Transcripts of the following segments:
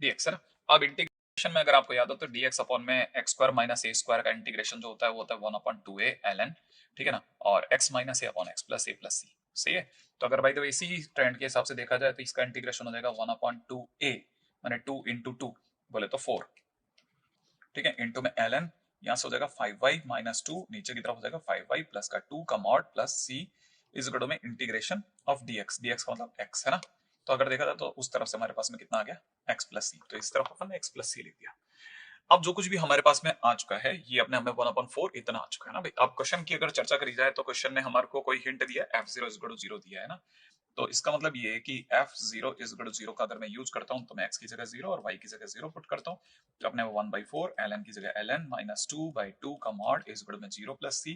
dx है ना। अब इंटीग्रेशन में अगर आपको याद हो तो dx अपॉन में एक्स स्क्वायर माइनस ए स्क्वायर का इंटीग्रेशन जो होता है वो होता है 1/2a ln, ठीक है ना, और x माइनस ए अपॉन एक्स प्लस ए प्लस सी। सही है। तो अगर भाई तो इसी ट्रेंड के हिसाब से देखा जाए तो इसका इंटीग्रेशन हो जाएगा 1/2a माने 2 इंटू 2 बोले तो 4, ठीक है, इंटू में ln, यहाँ से हो जाएगा 5y माइनस 2, नीचे की तरफ हो जाएगा 5y प्लस का 2 का mod plus c is equal to में इंटीग्रेशन ऑफ dx, dx का मतलब x है ना। तो अगर देखा जाए तो उस तरफ से हमारे पास में कितना आ गया x प्लस सी, तो इस तरफ अपन ने x प्लस सी लिख दिया। अब जो कुछ भी हमारे पास में आ चुका है ये अपने हमें 1/4 इतना आ चुका है ना भाई। अब क्वेश्चन की अगर चर्चा करी जाए तो क्वेश्चन ने हमारे को कोई हिंट दिया है f0 इज इक्वल टू 0 दिया है ना। तो इसका मतलब ये है कि f0 इज इक्वल टू 0 का अगर मैं यूज करता हूं तो मैं x की जगह 0 और y की जगह 0 पुट करता हूं, तो अपने 1/4 ln की जगह ln माइनस 2/2 का मॉड इज इक्वल टू में 0 प्लस c।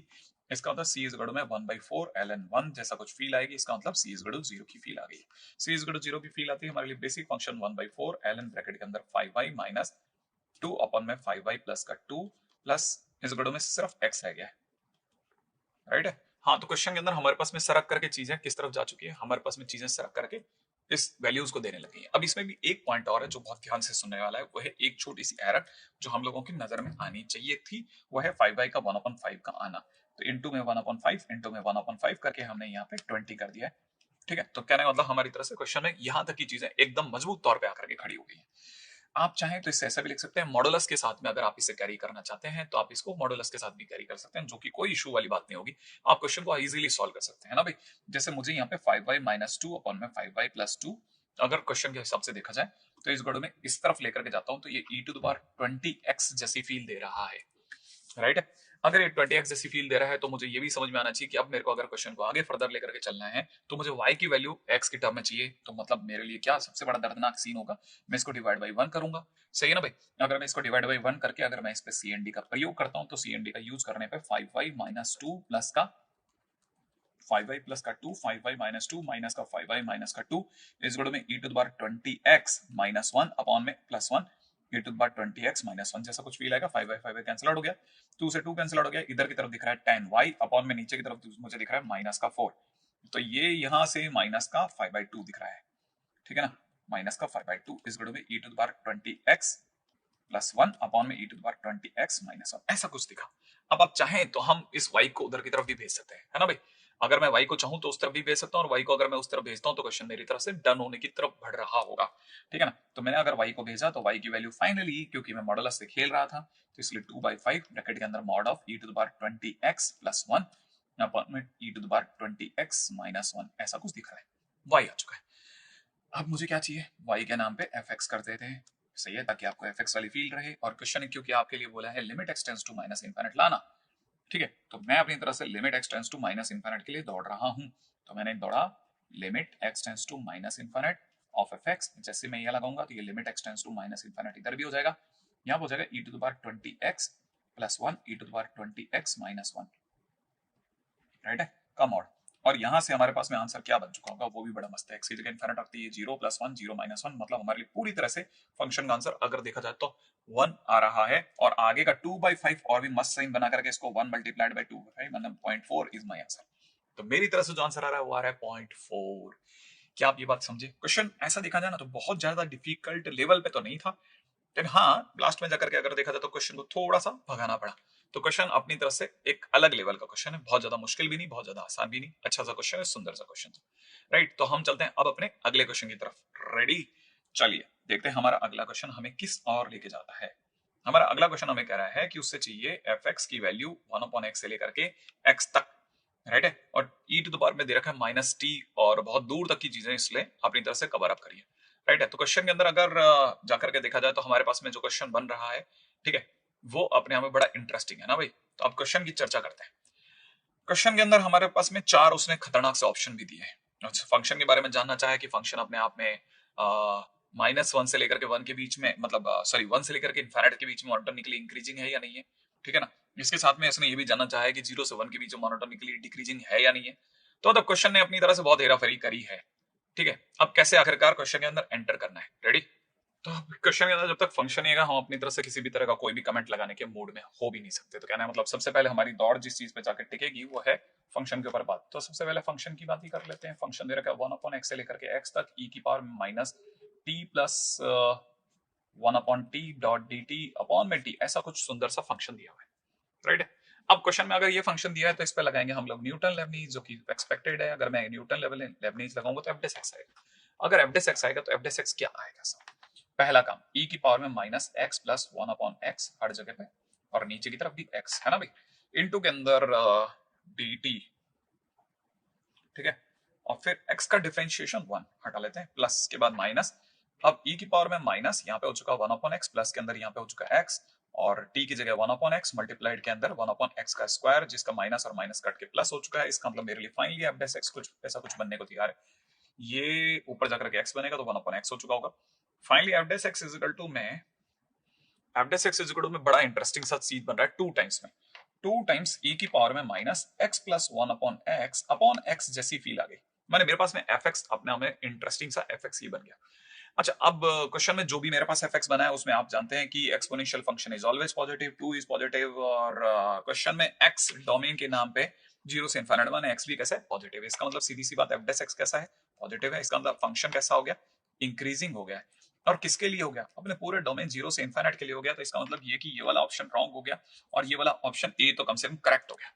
इसका मतलब c इज इक्वल टू में 1/4 ln 1 जैसा कुछ फील आएगी, इसका मतलब c इज इक्वल टू 0 की फील आ गई। c इज इक्वल टू 0 की फील आती है हमारे लिए बेसिक फंक्शन 1/4 ln ब्रैकेट के अंदर 5y माइनस 2 अपॉन में 5y प्लस का 2 प्लस इज इक्वल टू में सिर्फ x रह गया है, राइट है। हाँ, तो क्वेश्चन के अंदर हमारे पास में सरक करके चीजें किस तरफ जा चुकी है, हमारे पास में चीजें सरक करके इस वैल्यूज को देने लगी है। अब इसमें भी एक पॉइंट और है जो बहुत ध्यान से सुनने वाला है, वो है एक छोटी सी एरर जो हम लोगों की नजर में आनी चाहिए थी, वो है 5y का 1/5 का आना। तो इंटू में 1/5 इंटू में 1/5 करके हमने यहाँ पे 20 कर दिया है, ठीक है। तो कहने का मतलब हमारी तरफ से क्वेश्चन में यहाँ तक की चीजें एकदम मजबूत तौर पे आकर के खड़ी हो गई हैं। आप चाहें तो इसे ऐसा भी लिख सकते हैं मॉडुलस के साथ में, अगर आप इसे कैरी करना चाहते हैं तो आप इसको मॉडुलस के साथ भी कैरी कर सकते हैं, जो कि कोई इशू वाली बात नहीं होगी। आप क्वेश्चन को इजीली सॉल्व कर सकते हैं ना भाई। जैसे मुझे यहाँ पे 5y माइनस 2 अपॉन में 5y प्लस 2 अगर क्वेश्चन के हिसाब से देखा जाए तो इस गढ़ में इस तरफ लेकर के जाता हूं तो ये e to the power 20x जैसी फील दे रहा है, राइट है। अगर ये 20x जैसी फील दे रहा है तो मुझे ये भी समझ में आना चाहिए कि अब मेरे को अगर क्वेश्चन को आगे फर्दर लेकर के चलना है तो मुझे y की वैल्यू x की टर्म में चाहिए। तो मतलब मेरे लिए क्या सबसे बड़ा दर्दनाक सीन होगा, मैं इसको डिवाइड बाई 1 करूंगा। सही है ना भाई। अगर मैं इसको डिवाइड बाई 1 करके अगर मैं इस पे CND का प्रयोग करता हूं तो CND का यूज करने पे 5y माइनस 2 प्लस का 5y प्लस का 2 5y माइनस 2 माइनस का 5y माइनस का 2 इस गुण में e to the power 20x minus 1 upon में plus 1 e to the power 20x minus 1 जैसा कुछ फील आएगा। 5y कैंसिल आउट हो गया, 2 से 2 कैंसिल आउट हो गया, इधर की तरफ दिख रहा है 10y अपॉन में नीचे की तरफ मुझे दिख रहा है माइनस का 4, तो ये यहां से माइनस का 5/2 दिख रहा है, ठीक है ना। माइनस का 5/2 इस गुण में e to the power 20x plus 1 upon में e to the power 20x minus 1 ऐसा कुछ दिखा। अब आप चाहें तो हम इस y को उधर की तरफ भी भेज सकते हैं, है ना भाई। अगर मैं y को चाहूं तो उस तरफ भी भेज सकता हूं और y को अगर मैं उस तरफ भेजता हूं तो क्वेश्चन मेरी तरफ से डन होने की तरफ बढ़ रहा होगा, ठीक है ना। तो मैंने अगर y को भेजा तो y की वैल्यू फाइनली, क्योंकि मैं मॉडुलस से खेल रहा था तो इसलिए 2/5 ब्रैकेट के अंदर mod of e to the power 20x plus 1 upon में e to the power 20x minus 1 ऐसा कुछ दिख रहा है। y आ चुका है। अब मुझे क्या चाहिए, y के नाम पे fx कर देते हैं, सही है, ताकि आपको fx वाली फील रहे। और क्वेश्चन क्योंकि आपके लिए बोला है limit x tends to minus infinite लाना, ठीक है, तो मैं अपनी तरफ से limit x tends to minus infinite के लिए दौड़ रहा हूं। तो मैंने दौड़ा limit x tends to minus infinite of fx, जैसे मैं ये लगाऊंगा तो ये limit x tends to minus infinite इधर भी हो जाएगा, यहाँ हो जाएगा e to the power 20x plus 1 e to the power 20x minus 1, right है, का मॉड। और यहां से हमारे पास में आंसर क्या बन चुका होगा वो भी बड़ा मस्त है। एक्स की जगह इनफिनिट रखती है 0 प्लस 1 0 माइनस 1, मतलब हमारे लिए पूरी तरह से फंक्शन का आंसर अगर देखा जाए तो 1 आ रहा है। और आगे का 2/5 और भी मस्त साइन बना करके इसको 1 मल्टीप्लाइड बाय 2/5 मतलब 0.4 इज माय आंसर। तो मेरी तरफ से जो आंसर आ रहा है वो आ रहा है 0.4। क्या आप ये बात समझे। क्वेश्चन ऐसा देखा जाए ना तो बहुत ज्यादा डिफिकल्ट लेवल पे तो नहीं था, लेकिन हाँ लास्ट में जाकर के अगर देखा जाए तो क्वेश्चन को थोड़ा सा भगाना पड़ा। तो क्वेश्चन अपनी तरफ से एक अलग लेवल का क्वेश्चन है, बहुत ज्यादा मुश्किल भी नहीं बहुत ज्यादा आसान भी नहीं, अच्छा सा क्वेश्चन है, सुंदर सा क्वेश्चन है, राइट। तो हम चलते हैं अब अपने अगले क्वेश्चन की तरफ। रेडी, चलिए देखते हैं हमारा अगला क्वेश्चन हमें किस और लेके जाता है। हमारा अगला क्वेश्चन हमें कह रहा है कि उससे चाहिए एफ एक्स की वैल्यू 1/x से लेकर के x तक, राइट है। और e टू द पावर में दे रखा है माइनस टी और बहुत दूर तक की चीजें, इसलिए अपनी तरफ से कवर अप करिए, राइट है। तो क्वेश्चन के अंदर अगर जाकर के देखा जाए तो हमारे पास में जो क्वेश्चन बन रहा है, ठीक है, वो अपने आप में बड़ा इंटरेस्टिंग है ना भाई। तो अब क्वेश्चन की चर्चा करते हैं। क्वेश्चन के अंदर हमारे पास में 4 उसने खतरनाक से ऑप्शन भी दिए हैं। फंक्शन के बारे में जानना चाहे कि फंक्शन अपने आप में -1 से लेकर के 1 के बीच में, मतलब सॉरी 1 से लेकर के इनफिनिट के बीच में मोनोटोनिकली इंक्रीजिंग है या नहीं है, ठीक है ना। इसके साथ में इसने ये भी जानना चाहा है कि 0 से 1 के बीच में मोनोटोनिकली डिक्रीजिंग है या नहीं है। तो मतलब क्वेश्चन ने अपनी तरह से बहुत हेराफेरी करी है, ठीक है। अब कैसे आखिरकार क्वेश्चन के अंदर एंटर करना है, रेडी। तो क्वेश्चन के अंदर जब तक फंक्शन नहीं आएगा हम अपनी तरफ से किसी भी तरह का कोई भी कमेंट लगाने के मूड में हो भी नहीं सकते। तो कहना है मतलब सबसे पहले हमारी दौड़ जिस चीज पे जाकर टिकेगी वो है फंक्शन के ऊपर बात। तो सबसे पहले फंक्शन की बात ही कर लेते हैं। फंक्शन दे रखा है 1/x से लेकर के x तक e की power minus T plus 1 upon T dot D T upon में टी, ऐसा कुछ सुंदर सा फंक्शन दिया हुआ है, राइट। अब क्वेश्चन में अगर ये फंक्शन दिया है तो इस पे लगाएंगे हम लोग न्यूटन लेबनीज, जो कि एक्सपेक्टेड है। अगर मैं न्यूटन लेबनीज लगाऊंगा तो एफ डेस एक्स आएगा। अगर एफ डेस एक्स आएगा तो एफ डेस एक्स क्या आएगा सर? पहला काम, e की पावर में minus x plus 1 upon x हर जगह पे, और नीचे की तरफ भी x है ना भाई, इनटू के अंदर dt, ठीक है। और फिर x का डिफरेंशिएशन 1 हटा लेते हैं, प्लस के बाद माइनस। अब e की पावर में माइनस, यहाँ पे हो चुका 1 अपॉन एक्स, प्लस के अंदर यहाँ पे हो चुका x, और t की जगह 1 अपॉन एक्स मल्टीप्लाइड के अंदर 1 अपॉन एक्स का स्क्वायर, जिसका माइनस और माइनस कट के प्लस हो चुका है। इसका मतलब मेरे लिए फाइनली एफ डेस एक्स कुछ ऐसा कुछ बनने को तैयार है। ये ऊपर जाकर के x बनेगा तो 1 अपॉन एक्स हो चुका होगा। Finally f dash x is equal to में f dash x is equal to में बड़ा इंटरेस्टिंग सा चीज बन रहा है 2 टाइम्स में, 2 टाइम्स e की पावर में minus x plus 1 upon x जैसी फील आ गई। मैंने मेरे पास में fx अपने आप में इंटरेस्टिंग सा fx ही बन गया। अच्छा, अब क्वेश्चन में जो भी मेरे पास fx बना है उसमें आप जानते हैं कि exponential function is always positive, 2 is positive, और क्वेश्चन में x डोमेन के नाम पे 0 से इनफिनिट वन है, x भी कैसा है? पॉजिटिव है। इसका मतलब सीधी सी बात, एफ डेस एक्स कैसा है? पॉजिटिव है। इसका मतलब फंक्शन कैसा हो गया? इंक्रीजिंग हो गया है। और किसके लिए हो गया? अपने पूरे डोमेन 0 से इनफिनिट के लिए हो गया। तो इसका मतलब ये कि ये वाला ऑप्शन रॉन्ग हो गया और ये वाला ऑप्शन ए तो कम से कम करेक्ट हो गया।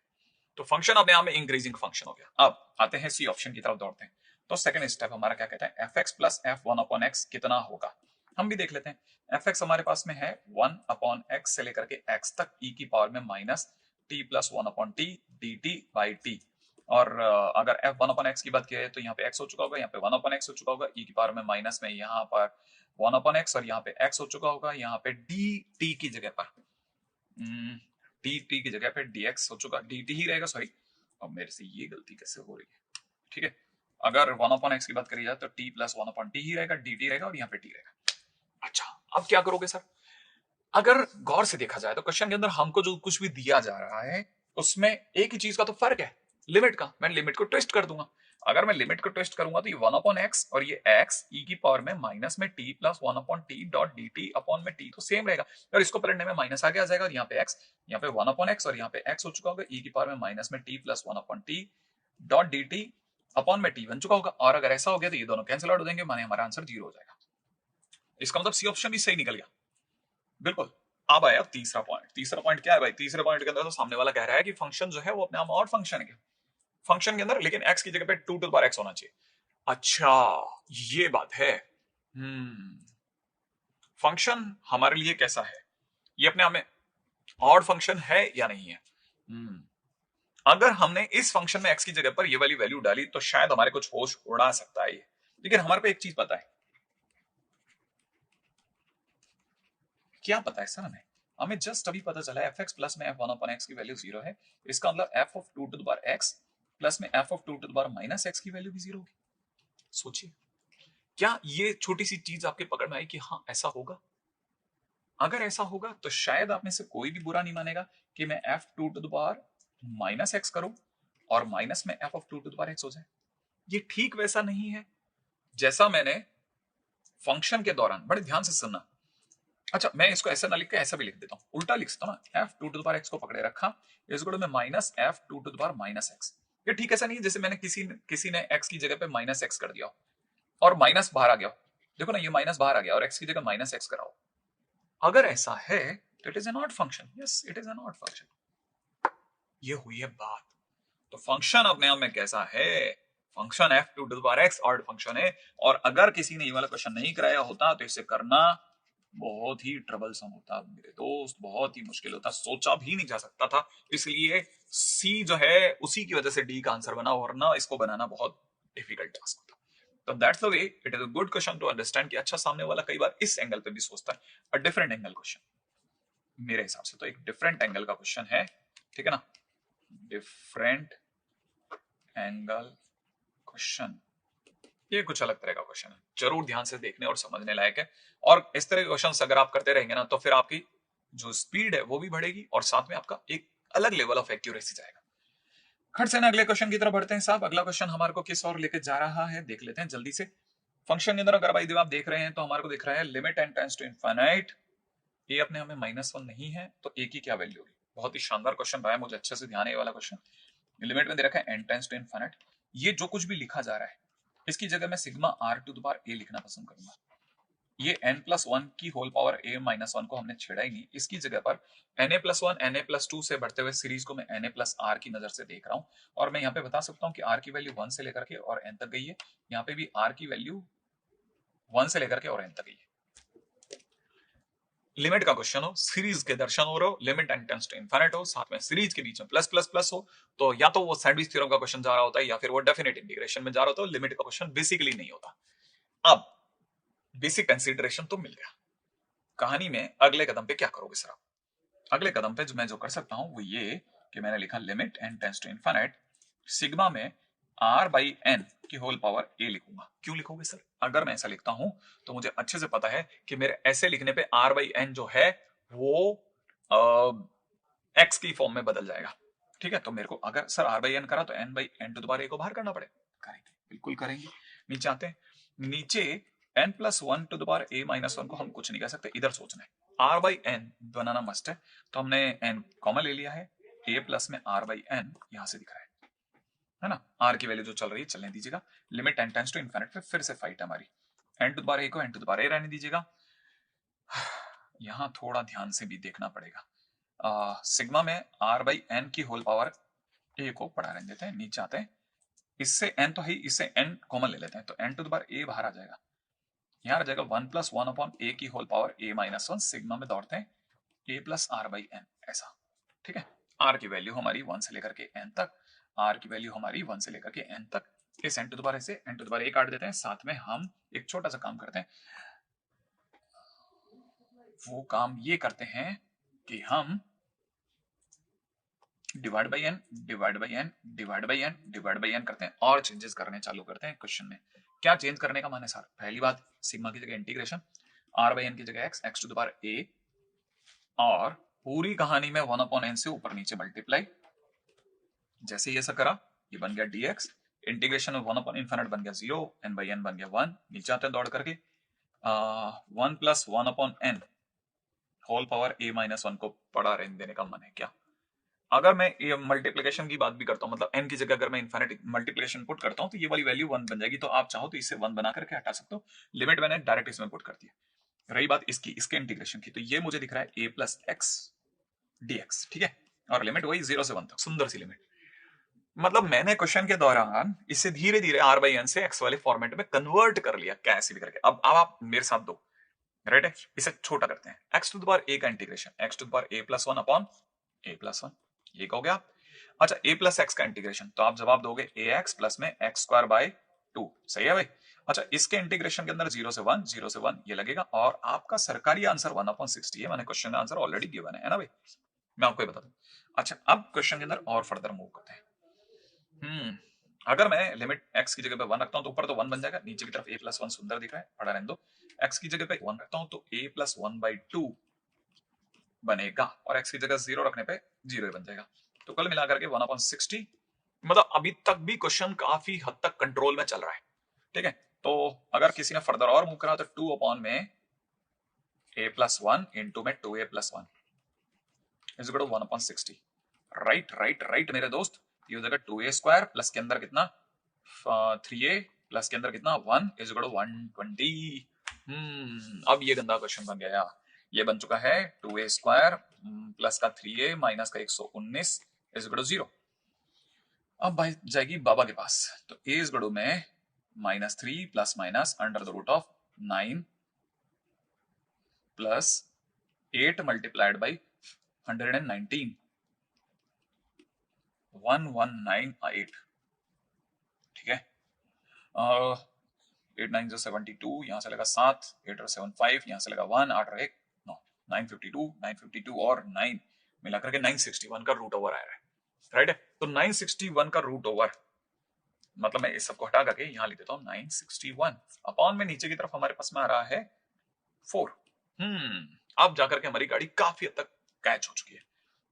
तो फंक्शन अपने आप में इंक्रीजिंग फंक्शन हो गया। अब आते हैं सी ऑप्शन की तरफ दौड़ते हैं। तो सेकंड स्टेप हमारा क्या कहता है? F x plus F 1 upon x कितना होगा? हम भी देख लेते हैं। एफ एक्स हमारे पास में है 1 अपॉन एक्स से लेकर के एक्स तक ई की पावर में minus T plus 1 upon T D T by T. और अगर एफ 1 अपॉन एक्स की बात की जाए तो यहाँ पे एक्स हो चुका होगा, यहाँ पे 1 अपॉन एक्स हो चुका होगा, ई की पावर में माइनस में यहाँ पर 1 अपॉन एक्स, और यहाँ पे एक्स हो चुका होगा, यहाँ पे डी टी की जगह पर डी टी की जगह पे dx हो चुका, dt ही रहेगा, सॉरी। अब मेरे से ये गलती कैसे हो रही है, ठीक है। अगर 1 अपॉन एक्स की बात करी जाए तो t प्लस 1 अपॉन टी ही रहेगा, dt रहेगा, और यहाँ पे t रहेगा। अच्छा, अब क्या करोगे सर? अगर गौर से देखा जाए तो क्वेश्चन के अंदर हमको जो कुछ भी दिया जा रहा है उसमें एक ही चीज का तो फर्क है, लिमिट का। मैं लिमिट को ट्विस्ट कर दूंगा। अगर मैं लिमिट को ट्विस्ट करूंगा तो ये 1 अपॉन एक्स और ये x e की पावर में माइनस में t plus 1 upon T dot D T upon में t तो सेम रहेगा, और इसको पलटने में माइनस आगे आ जाएगा, और यहाँ पे x, यहाँ पे 1 अपॉन एक्स और यहाँ पे x हो चुका होगा, e की पावर में माइनस में t plus 1 upon T dot D T upon में t बन चुका होगा। और अगर ऐसा हो गया तो ये दोनों कैंसिल आउट हो जाएंगे, माने हमारा आंसर 0 हो जाएगा। इसका मतलब सी ऑप्शन भी सही निकल गया, बिल्कुल। अब आया तीसरा पॉइंट। तीसरा पॉइंट क्या है भाई? तीसरे पॉइंट के अंदर तो सामने वाला कह रहा है कि फंक्शन जो है वो अपने आप ऑड फंक्शन है, फंक्शन के अंदर, लेकिन x की जगह पे 2 टू द पावर x होना चाहिए। अच्छा, ये बात है। फंक्शन हमारे लिए कैसा है? ये अपने आप में ऑड फंक्शन है या नहीं है? अगर हमने इस फंक्शन में x की जगह पर ये वाली वैल्यू डाली तो शायद हमारे कुछ होश उड़ा सकता है ये, लेकिन हमारे को एक चीज पता है। क्या पता है सर हमें? हमें जस्ट अभी पता चला एफ एक्स प्लस में एफ 1 अपॉन एक्स की वैल्यू 0 है। इसका मतलब f of 2 to the power x plus में f of 2 to the power minus x की वैल्यू भी 0 होगी। सोचिए, क्या ये छोटी सी चीज आपके पकड़ में आई कि हाँ ऐसा होगा? अगर ऐसा होगा तो शायद आप में से कोई भी बुरा नहीं मानेगा कि मैं f 2 to the power minus x करूं और माइनस में f of 2 to the power x हो जाए। ये ठीक वैसा नहीं है जैसा मैंने फंक्शन के दौरान, बड़े ध्यान से सुनना। अच्छा, मैं इसको ऐसा ना लिख के ऐसा भी लिख देता हूँ, उल्टा लिख सकता हूँ ना, f 2 to the power x को पकड़े रखा, इस गुण में minus f 2 to the power minus x. ये ठीक ऐसा नहीं है जैसे मैंने किसी ने एक्स की जगह पे माइनस एक्स कर दिया और माइनस बाहर आ गया। देखो ना, ये माइनस बाहर आ गया और एक्स की जगह माइनस एक्स कराओ। अगर ऐसा है तो it is an odd function. Yes, it is an odd function. ये हुई है बात। तो फंक्शन अपने आप में कैसा है? Function f 2 to the power x odd function है। और अगर किसी ने ये वाला क्वेश्चन नहीं कराया होता तो इसे करना बहुत ही ट्रबलसम होता मेरे दोस्त, बहुत ही मुश्किल होता, सोचा भी नहीं जा सकता था। इसलिए सी जो है उसी की वजह से डी का आंसर बना, वरना इसको बनाना बहुत डिफिकल्ट टास्क होता। तो that's the way it is a good question to understand कि अच्छा, सामने वाला कई बार इस एंगल पे भी सोचता है, अ डिफरेंट एंगल क्वेश्चन। मेरे हिसाब से तो एक डिफरेंट एंगल का क्वेश्चन है, ठीक है ना, डिफरेंट एंगल क्वेश्चन। ये कुछ अलग तरह का क्वेश्चन है, जरूर ध्यान से देखने और समझने लायक है। और इस तरह के क्वेश्चन अगर आप करते रहेंगे ना तो फिर आपकी जो स्पीड है वो भी बढ़ेगी और साथ में आपका एक अलग लेवल ऑफ एक्यूरेसी जाएगा। खट से ना अगले क्वेश्चन की तरफ बढ़ते हैं साहब। अगला क्वेश्चन हमारे को किस और लेके जा रहा है देख लेते हैं जल्दी से। फंक्शन के अंदर अगर भाई आप देख रहे हैं तो हमारे को दिख रहा है limit n tends to infinite. ये अपने हमें -1 नहीं है तो ए की क्या वैल्यू होगी? बहुत ही शानदार क्वेश्चन रहा है, मुझे अच्छे से ध्यान है ये वाला क्वेश्चन। लिमिट में दे रखा है एन टेंड्स टू इनफिनिट। ये जो कुछ भी लिखा जा रहा है इसकी जगह मैं sigma r to the power a लिखना पसंद करूंगा। ये n+1 की होल पावर a-1 को हमने छेड़ा ही नहीं। इसकी जगह पर na+1 na+2 से बढ़ते हुए सीरीज को मैं na+r की नजर से देख रहा हूं, और मैं यहाँ पे बता सकता हूँ कि r की वैल्यू 1 से लेकर के और n तक गई है। यहाँ पे भी r की वैल्यू 1 से लेकर के और n तक गई है। लिमिट का क्वेश्चन हो, सीरीज के दर्शन हो रहे हो, limit n tends to infinite हो, साथ में सीरीज के बीच में प्लस प्लस प्लस हो, तो या तो वो सैंडविच थ्योरम का क्वेश्चन जा रहा होता है या फिर वो डेफिनेट इंटीग्रेशन में जा रहा होता है। लिमिट का क्वेश्चन बेसिकली नहीं होता। अब बेसिक कंसीडरेशन तो मिल गया, कहानी में अगले कदम पे क्या करोगे सर आप? अगले कदम पे मैं जो कर सकता हूं वो ये कि मैंने लिखा limit n tends to infinite sigma में r/n की होल पावर a लिखूंगा। क्यों लिखोगे सर? अगर मैं ऐसा लिखता हूं तो मुझे अच्छे से पता है कि मेरे ऐसे लिखने पे r/n जो है वो x की फॉर्म में बदल जाएगा। ठीक है, तो मेरे को अगर सर r/n करा तो n/n⁴ को बाहर करना पड़ेगा। करेंगे, बिल्कुल करेंगे। नीचे आते हैं, नीचे n+1 a-1 को हम कुछ नहीं कह सकते, इधर सोचना है। r/n बनाना मस्ट है, तो हमने n कॉमन ले लिया है। a प्लस में r/n यहां से दिख रहा है ना। r की वैल्यू जो चल रही है चलने दीजिएगा। Limit n tends to infinite पे फिर से फाइट है हमारी। n⁴ को n⁴ रहने दीजिएगा। यहां थोड़ा ध्यान से भी देखना पड़ेगा। सिग्मा में r/n की होल पावर a को पढ़ा रहने देते हैं। नीचे आते हैं, इससे n तो है, इससे n कॉमन ले लेते हैं, तो n⁴ बाहर आ जाएगा। यहाँ आ जाएगा 1+1/a की होल पावर a-1। सिग्मा में दौड़ते हैं a प्लस r/n ऐसा। ठीक है, r की वैल्यू हमारी 1 से लेकर के n तक, r की वैल्यू हमारी 1 से लेकर के n तक। इस n⁴ से n⁴ काट देते हैं। साथ में हम एक छोटा सा काम करते हैं, वो काम ये करते हैं कि हम divide by n divide by n divide by n divide by n करते हैं और चेंजेस करने चालू करते हैं क्वेश्चन में। क्या चेंज करने का माने सर? पहली बात, सिग्मा की जगह इंटीग्रेशन, r/n की जगह x⁴a, और पूरी कहानी में 1/n से ऊपर नीचे मल्टीप्लाई। जैसे ये ऐसा करा, ये बन गया dx, इंटीग्रेशन में 1/∞ बन गया 0, n/n बन गया 1। नीचे आते हैं दौड़ करके 1+1/n होल पावर a-1 को पढ़ा रहने देने का मन है क्या? अगर मैं ये मल्टीप्लिकेशन की बात भी करता हूं, मतलब n की जगह अगर मैं इनफिनिट मल्टीप्लिकेशन पुट करता हूं तो ये वाली वैल्यू 1 बन जाएगी। तो आप चाहो तो इसे 1 बना करके हटा सकते हो। लिमिट मैंने डायरेक्ट इसमें पुट कर दी है। रही बात इसकी, इसके इंटीग्रेशन की, तो ये मुझे दिख रहा है a प्लस एक्स dx। ठीक है, और लिमिट वही 0 से 1 तक, सुंदर सी लिमिट। मतलब मैंने क्वेश्चन के दौरान इसे धीरे धीरे r/n से x वाले फॉर्मेट में कन्वर्ट कर लिया, कैसे भी करके। अब आप मेरे साथ दो, राइट है, इसे छोटा करते हैं। x⁴a का इंटीग्रेशन x⁴a+1/a+1, ये हो गया। अच्छा, a प्लस एक्स का इंटीग्रेशन, तो आप जवाब दोगे ax प्लस में x²/2। सही है भाई। अच्छा, इसके इंटीग्रेशन के अंदर 0 से 1 0 से 1 ये लगेगा, और आपका सरकारी आंसर 1/60 है। मैंने क्वेश्चन का आंसर ऑलरेडी गिवन है ना भाई, मैं आपको ये बता दूं। अच्छा, अब क्वेश्चन के अंदर और फर्दर मूव करते हैं। अगर मैं लिमिट x की जगह पे 1 रखता हूं तो ऊपर तो 1 बन जाएगा, नीचे की तरफ a+1 सुंदर दिख रहा है, पढ़ा रहने दो। x की जगह पे 1 रखता हूं तो a+1/2 बनेगा, और x की जगह 0 रखने पे 0 बन जाएगा। तो कुल मिलाकर के 1/60। मतलब अभी तक भी क्वेश्चन काफी हद तक कंट्रोल में चल रहा है। ठीक है, तो अगर किसी ने फर्दर और मूव करा तो 2/में a+1 इंटू में 2a+1 is equal to 1/60। Right right right मेरे दोस्त, ये हो जाएगा 2a² प्लस के अंदर कितना 3a प्लस के अंदर कितना 1 इज इक्वल टू 120। अब ये गंदा क्वेश्चन बन गया। ये बन चुका है 2a² प्लस का 3a माइनस का 119 इज इक्वल टू 0। अब भाई जाएगी बाबा के पास, तो a इज इक्वल टू में -3 plus minus √9 plus 8 multiplied by 119 1198। ठीक है, 8 9 72, यहां से लगा 7, 8 और 7 5, यहां से लगा 1, 8 और 1 9, 952 और 9 मिलाकर के 961 का रूट ओवर आ रहा है। राइट है, तो 961 का रूट ओवर, मतलब मैं इस सबको हटा करके यहां लिख देता हूं 961 अपॉन में नीचे की तरफ हमारे पास में आ रहा है 4। अब जाकर के हमारी गाड़ी काफी हद तक कैच हो चुकी है।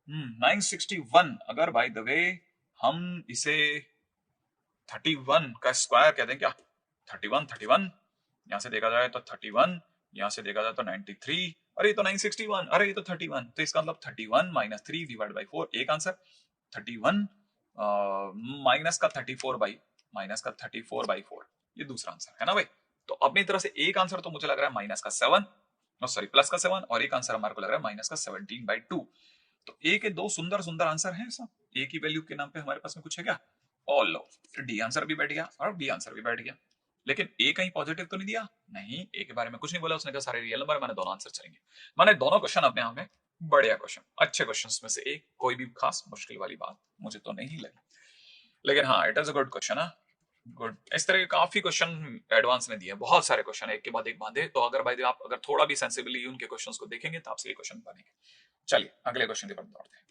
961, अगर बाय द वे हम इसे 31 का स्क्वायर कह दें क्या, 31 यहां से देखा जाए तो 31, यहां से देखा जाए तो 93, अरे ये तो 961, अरे ये तो 31, तो इसका मतलब 31 माइनस 3 डिवाइड बाई 4 एक आंसर, 31 माइनस का 34 बाई 4 ये दूसरा आंसर है ना भाई। तो अपनी तरह से एक आंसर तो मुझे लग रहा है माइनस का 7, सॉरी प्लस का 7, और एक आंसर हमारे को लग रहा है माइनस का 17/2। तो ए के दो सुंदर सुंदर आंसर हैं सब। ए की वैल्यू के नाम पे हमारे पास में कुछ है क्या? ऑल लो, डी आंसर भी बैठ गया और बी आंसर भी बैठ गया। लेकिन ए कहीं पॉजिटिव तो नहीं दिया? नहीं, ए के बारे में कुछ नहीं बोला, उसने कहा सारे रियल नंबर, माने दोनों आंसर चलेंगे। माने दोनों क्वेश्चन अपने आप में बढ़िया क्वेश्चन, अच्छे क्वेश्चन में से एक, कोई भी खास मुश्किल वाली बात मुझे तो नहीं लगी। लेकिन हाँ, it is a good question है, गुड। इस तरह के काफी क्वेश्चन एडवांस में दिए, बहुत सारे क्वेश्चन एक के बाद एक बांधे। तो अगर भाई आप अगर थोड़ा भी सेंसिबली उनके क्वेश्चंस को देखेंगे तो आपसे ये क्वेश्चन बनेंगे। चलिए अगले क्वेश्चन की तरफ दौड़ते हैं।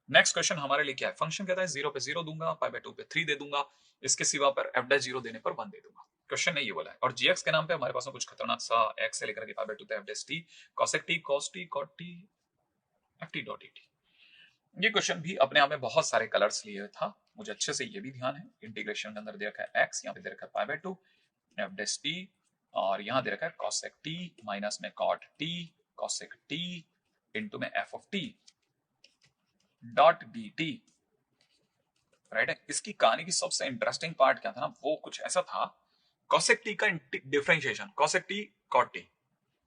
नेक्स्ट क्वेश्चन हमारे लिए क्या है? फंक्शन कहता है 0 पे 0 दूंगा, पाई बाय 2 पे 3 दे दूंगा, इसके सिवा पर f डैश 0 देने पर 1 दे दूंगा। क्वेश्चन ने ये बोला है, और gx के नाम पे हमारे पास में कुछ खतरनाक सा x से लेकर के पाई बाय 2 तक f dash t cosec t cos t cot t ft dot dt। ये क्वेश्चन भी अपने आप में बहुत सारे कलर्स लिए था, मुझे अच्छे से ये भी ध्यान है। इंटीग्रेशन के अंदर दे रखा है x, यहाँ पे दे रखा है pi by 2 f dash t, और यहाँ दे रखा है cosec t माइनस में cot t cosec t into में f of t dot dt। Right है। इसकी कहानी की सबसे इंटरेस्टिंग पार्ट क्या था ना, वो कुछ ऐसा था, cosec t का differentiation, cosec t cot t,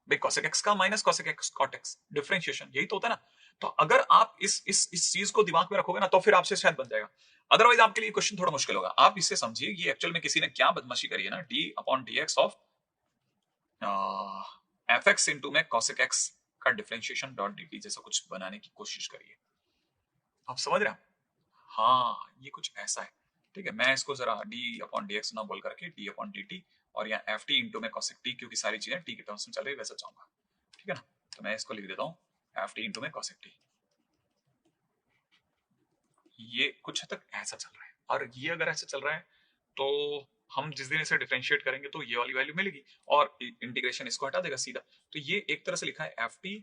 भाई cosec x का minus cosec x cot x, differentiation यही तो होता है ना। तो अगर आप इस चीज को दिमाग में रखोगे ना तो फिर आपसे शायद बन जाएगा, अदरवाइज आपके लिए क्वेश्चन थोड़ा मुश्किल होगा। आप इससे समझिए ये एक्चुअल में किसी ने क्या बदमाशी करी है ना, d upon dx of fx into में cosec x का डिफरेंशिएशन डॉट dt जैसा कुछ बनाने की कोशिश करिए। आप समझ रहे हैं? हाँ, ये कुछ ऐसा है। ठीक है, मैं इसको जरा d अपॉन dx ना बोल करके d अपॉन dt, और यहाँ ft इंटू में cosec t, क्योंकि सारी चीजें t के टर्म्स में चल रही है वैसा चाहूंगा। ठीक है ना, तो मैं इसको लिख देता हूँ ft इंटू में cosec t। ये कुछ हद तक ऐसा चल रहा है, और ये अगर ऐसा चल रहा है तो हम जिस दिन इसे डिफरेंशिएट करेंगे तो ये वाली वैल्यू मिलेगी, और इंटीग्रेशन इसको हटा देगा सीधा। तो ये एक तरह से लिखा है ft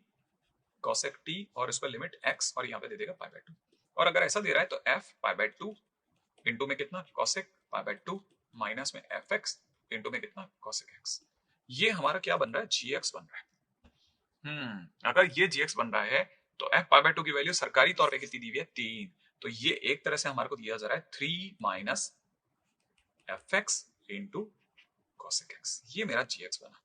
cosec t, और इस पर लिमिट x, और यहाँ पे दे देगा पाई बाय 2। और अगर ऐसा दे रहा है तो f पाई बाय 2 इंटू में कितना cosec पाई बाय 2 माइनस में fx इंटू में कितना cosec x। ये हमारा क्या बन रहा है? gx बन रहा है। अगर ये gx बन रहा है तो f पाई बाय 2 की वैल्यू सरकारी तौर पे कितनी दी हुई है? 3। तो ये एक तरह से हमारे को दिया जा रहा है 3 minus fx into cosec x, ये मेरा gx बना।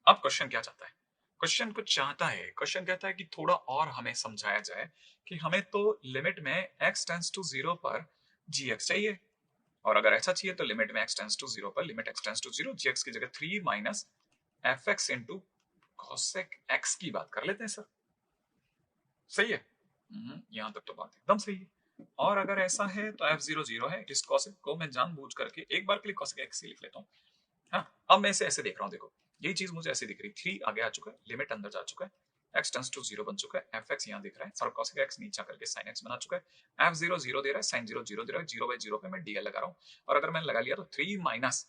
अब क्वेश्चन क्या चाहता है? क्वेश्चन कुछ चाहता है, क्वेश्चन कहता है कि थोड़ा और हमें समझाया जाए कि हमें तो लिमिट में x टेंड्स टू 0 पर gx चाहिए, और अगर ऐसा चाहिए तो लिमिट में x टेंड्स टू 0 पर limit x tends to 0 gx की जगह 3 minus fx into cosec x की बात कर लेते हैं सर। सही है, यहां तक तो बात एकदम सही है। और अगर ऐसा है तो f0 0 है, इस cosec को मैं जानबूझ करके एक बार के लिए cosec x ही लिख लेता हूँ। हाँ, अब मैं इसे ऐसे देख रहा हूँ, देखो यही चीज मुझे ऐसे दिख रही, 3 आगे आ चुका है, लिमिट अंदर जा चुका है, x टेंड्स टू 0 बन चुका है, fx यहाँ दिख रहा है, और cosec x नीचे करके sin x बना चुका है, f0 0 दे रहा है, sin 0 0 दे रहा है, 0/0 पे मैं dl लगा रहा हूँ, और अगर मैंने लगा लिया तो 3 माइनस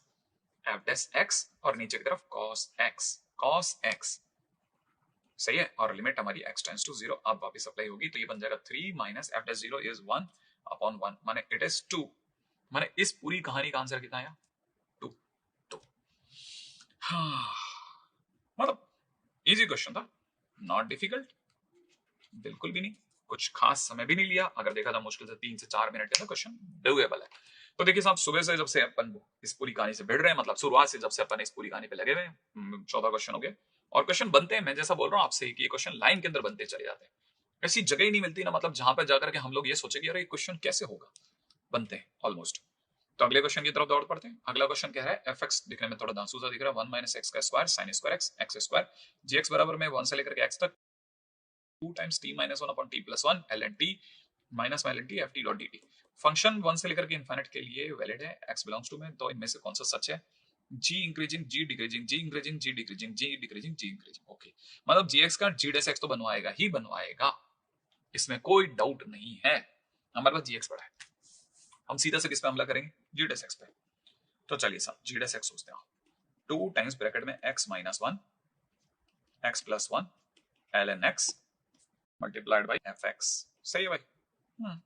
f डैश x, और नीचे की तरफ cos x, सही है, और लिमिट हमारी x टेंड्स टू 0 अब वापस अप्लाई होगी, तो ये बन जाएगा 3 minus f dash 0 is 1 upon 1, माने इट इज 2। माने इस पूरी कहानी का आंसर कितना आया? 2। तो हाँ, मतलब इजी क्वेश्चन था, नॉट डिफिकल्ट, बिल्कुल भी नहीं, कुछ खास समय भी नहीं लिया। अगर देखा था मुश्किल से 3 से 4 मिनट के अंदर क्वेश्चन डूएबल है। तो देखिए साहब, सुबह से जब से अपन इस पूरी कहानी से भिड़ रहे हैं, मतलब शुरुआत से जब से अपन इस पूरी कहानी पे लगे हुए हैं, 14 क्वेश्चन हो गए, और क्वेश्चन बनते हैं, मैं जैसा बोल रहा हूँ आपसे कि ये क्वेश्चन लाइन के अंदर बनते चले जाते हैं, ऐसी जगह ही नहीं मिलती ना, मतलब जहां पर जाकर के हम लोग ये सोचेंगे अरे ये क्वेश्चन कैसे होगा, बनते हैं ऑलमोस्ट। तो अगले क्वेश्चन की तरफ दौड़ पड़ते हैं। अगला क्वेश्चन क्या है? एफ एक्स दिखने में थोड़ा दांसूसा दिख रहा है, 1 माइनस एक्स का square sine square x x square, g x बराबर में 1 से लेकर के एक्स तक 2 times t minus 1 upon t plus 1 ln t minus ln t ft dot dt। Function 1 से लेकर के इनफाइनाइट के लिए वैलिड है, x बिलोंग्स टू में, तो इनमें से कौन सा सच है? g increasing g decreasing g increasing g decreasing g decreasing g increasing. Okay, मतलब gx का g डेस x तो बनवाएगा ही बनवाएगा, इसमें कोई डाउट नहीं है। हमारे पास gx पड़ा है, हम सीधा से किस पे हमला करेंगे? g डेस x पे। तो चलिए साहब g डेस x सोचते हैं, 2 टाइम्स ब्रैकेट में x minus 1 x plus 1 ln x multiplied by F x. सही है भाई।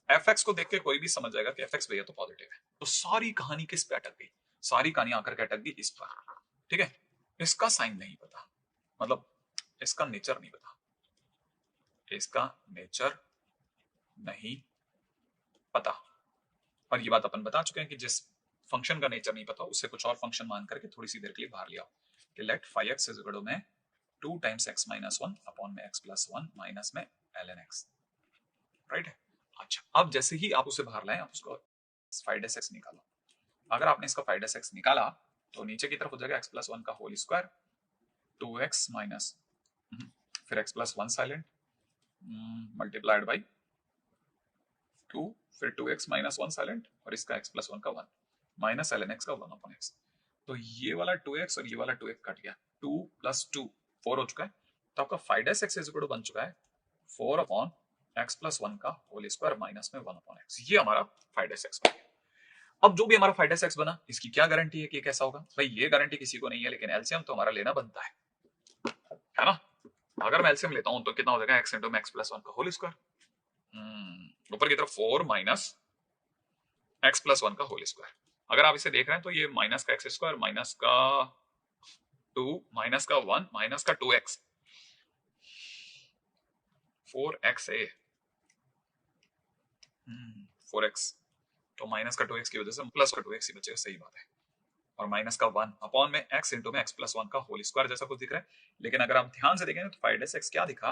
एफ एक्स को देख के कोई भी समझ जाएगा कि एफ एक्स भैया तो पॉजिटिव है। तो सारी कहानी किस पे अटक गई? सारी कहानी आकर के अटक गई इस पर। ठीक है, इसका साइन नहीं पता, मतलब इसका नेचर नहीं पता, इसका नेचर नहीं पता। और ये बात अपन बता चुके हैं कि जिस फंक्शन का नेचर नहीं पता, उससे कुछ और फंक्शन मान करके थोड़ी सी देर के लिए बाहर लिया कि let five x is equal to में 2 टाइम्स x माइनस 1 अपॉन में x प्लस 1 माइनस में ln x, राइट है। अच्छा, अब जैसे ही आप उसे बाहर लाएं, आप उसको 5x निकालो। अगर आपने इसका 5x निकाला तो नीचे की तरफ हो जाएगा x प्लस 1 का होल स्क्वायर, 2x माइनस फिर x plus 1 silent multiplied by 2, फिर 2x माइनस 1 साइलेंट और इसका x प्लस 1 का 1 माइनस ln x का 1 अपॉन x। तो ये वाला 2x और ये वाला 2x कट गया, 2 प्लस 2 4 हो चुका है। तो आपका 5x इज इक्वल टू बन चुका है 4 अपॉन x प्लस 1 का होल स्क्वायर माइनस में 1 अपॉन x। ये हमारा 5x बन गया। अब जो भी हमारा 5x बना, इसकी क्या गारंटी है कि ये कैसा होगा? भाई ये गारंटी किसी को नहीं है, लेकिन एलसीएम तो हमारा लेना बनता है ना। अगर मैं एलसीएम लेता हूं तो कितना हो जाएगा, x इंटू में x प्लस 1 का होल स्क्वायर, ऊपर की तरफ 4 माइनस x प्लस 1 का होल स्क्वायर। अगर आप इसे देख रहे हैं तो ये माइनस का एक्स स्क्वायर माइनस का 2 माइनस का 1 माइनस का 2x 4x है 4x, तो माइनस का 2x की वजह से प्लस का 2x ही बचेगा, सही बात है। और माइनस का 1 अपॉन में x इंटू में x प्लस 1 का होल स्क्वायर जैसा कुछ दिख रहा है। लेकिन अगर आप ध्यान से देखेंगे तो 5x क्या दिखा,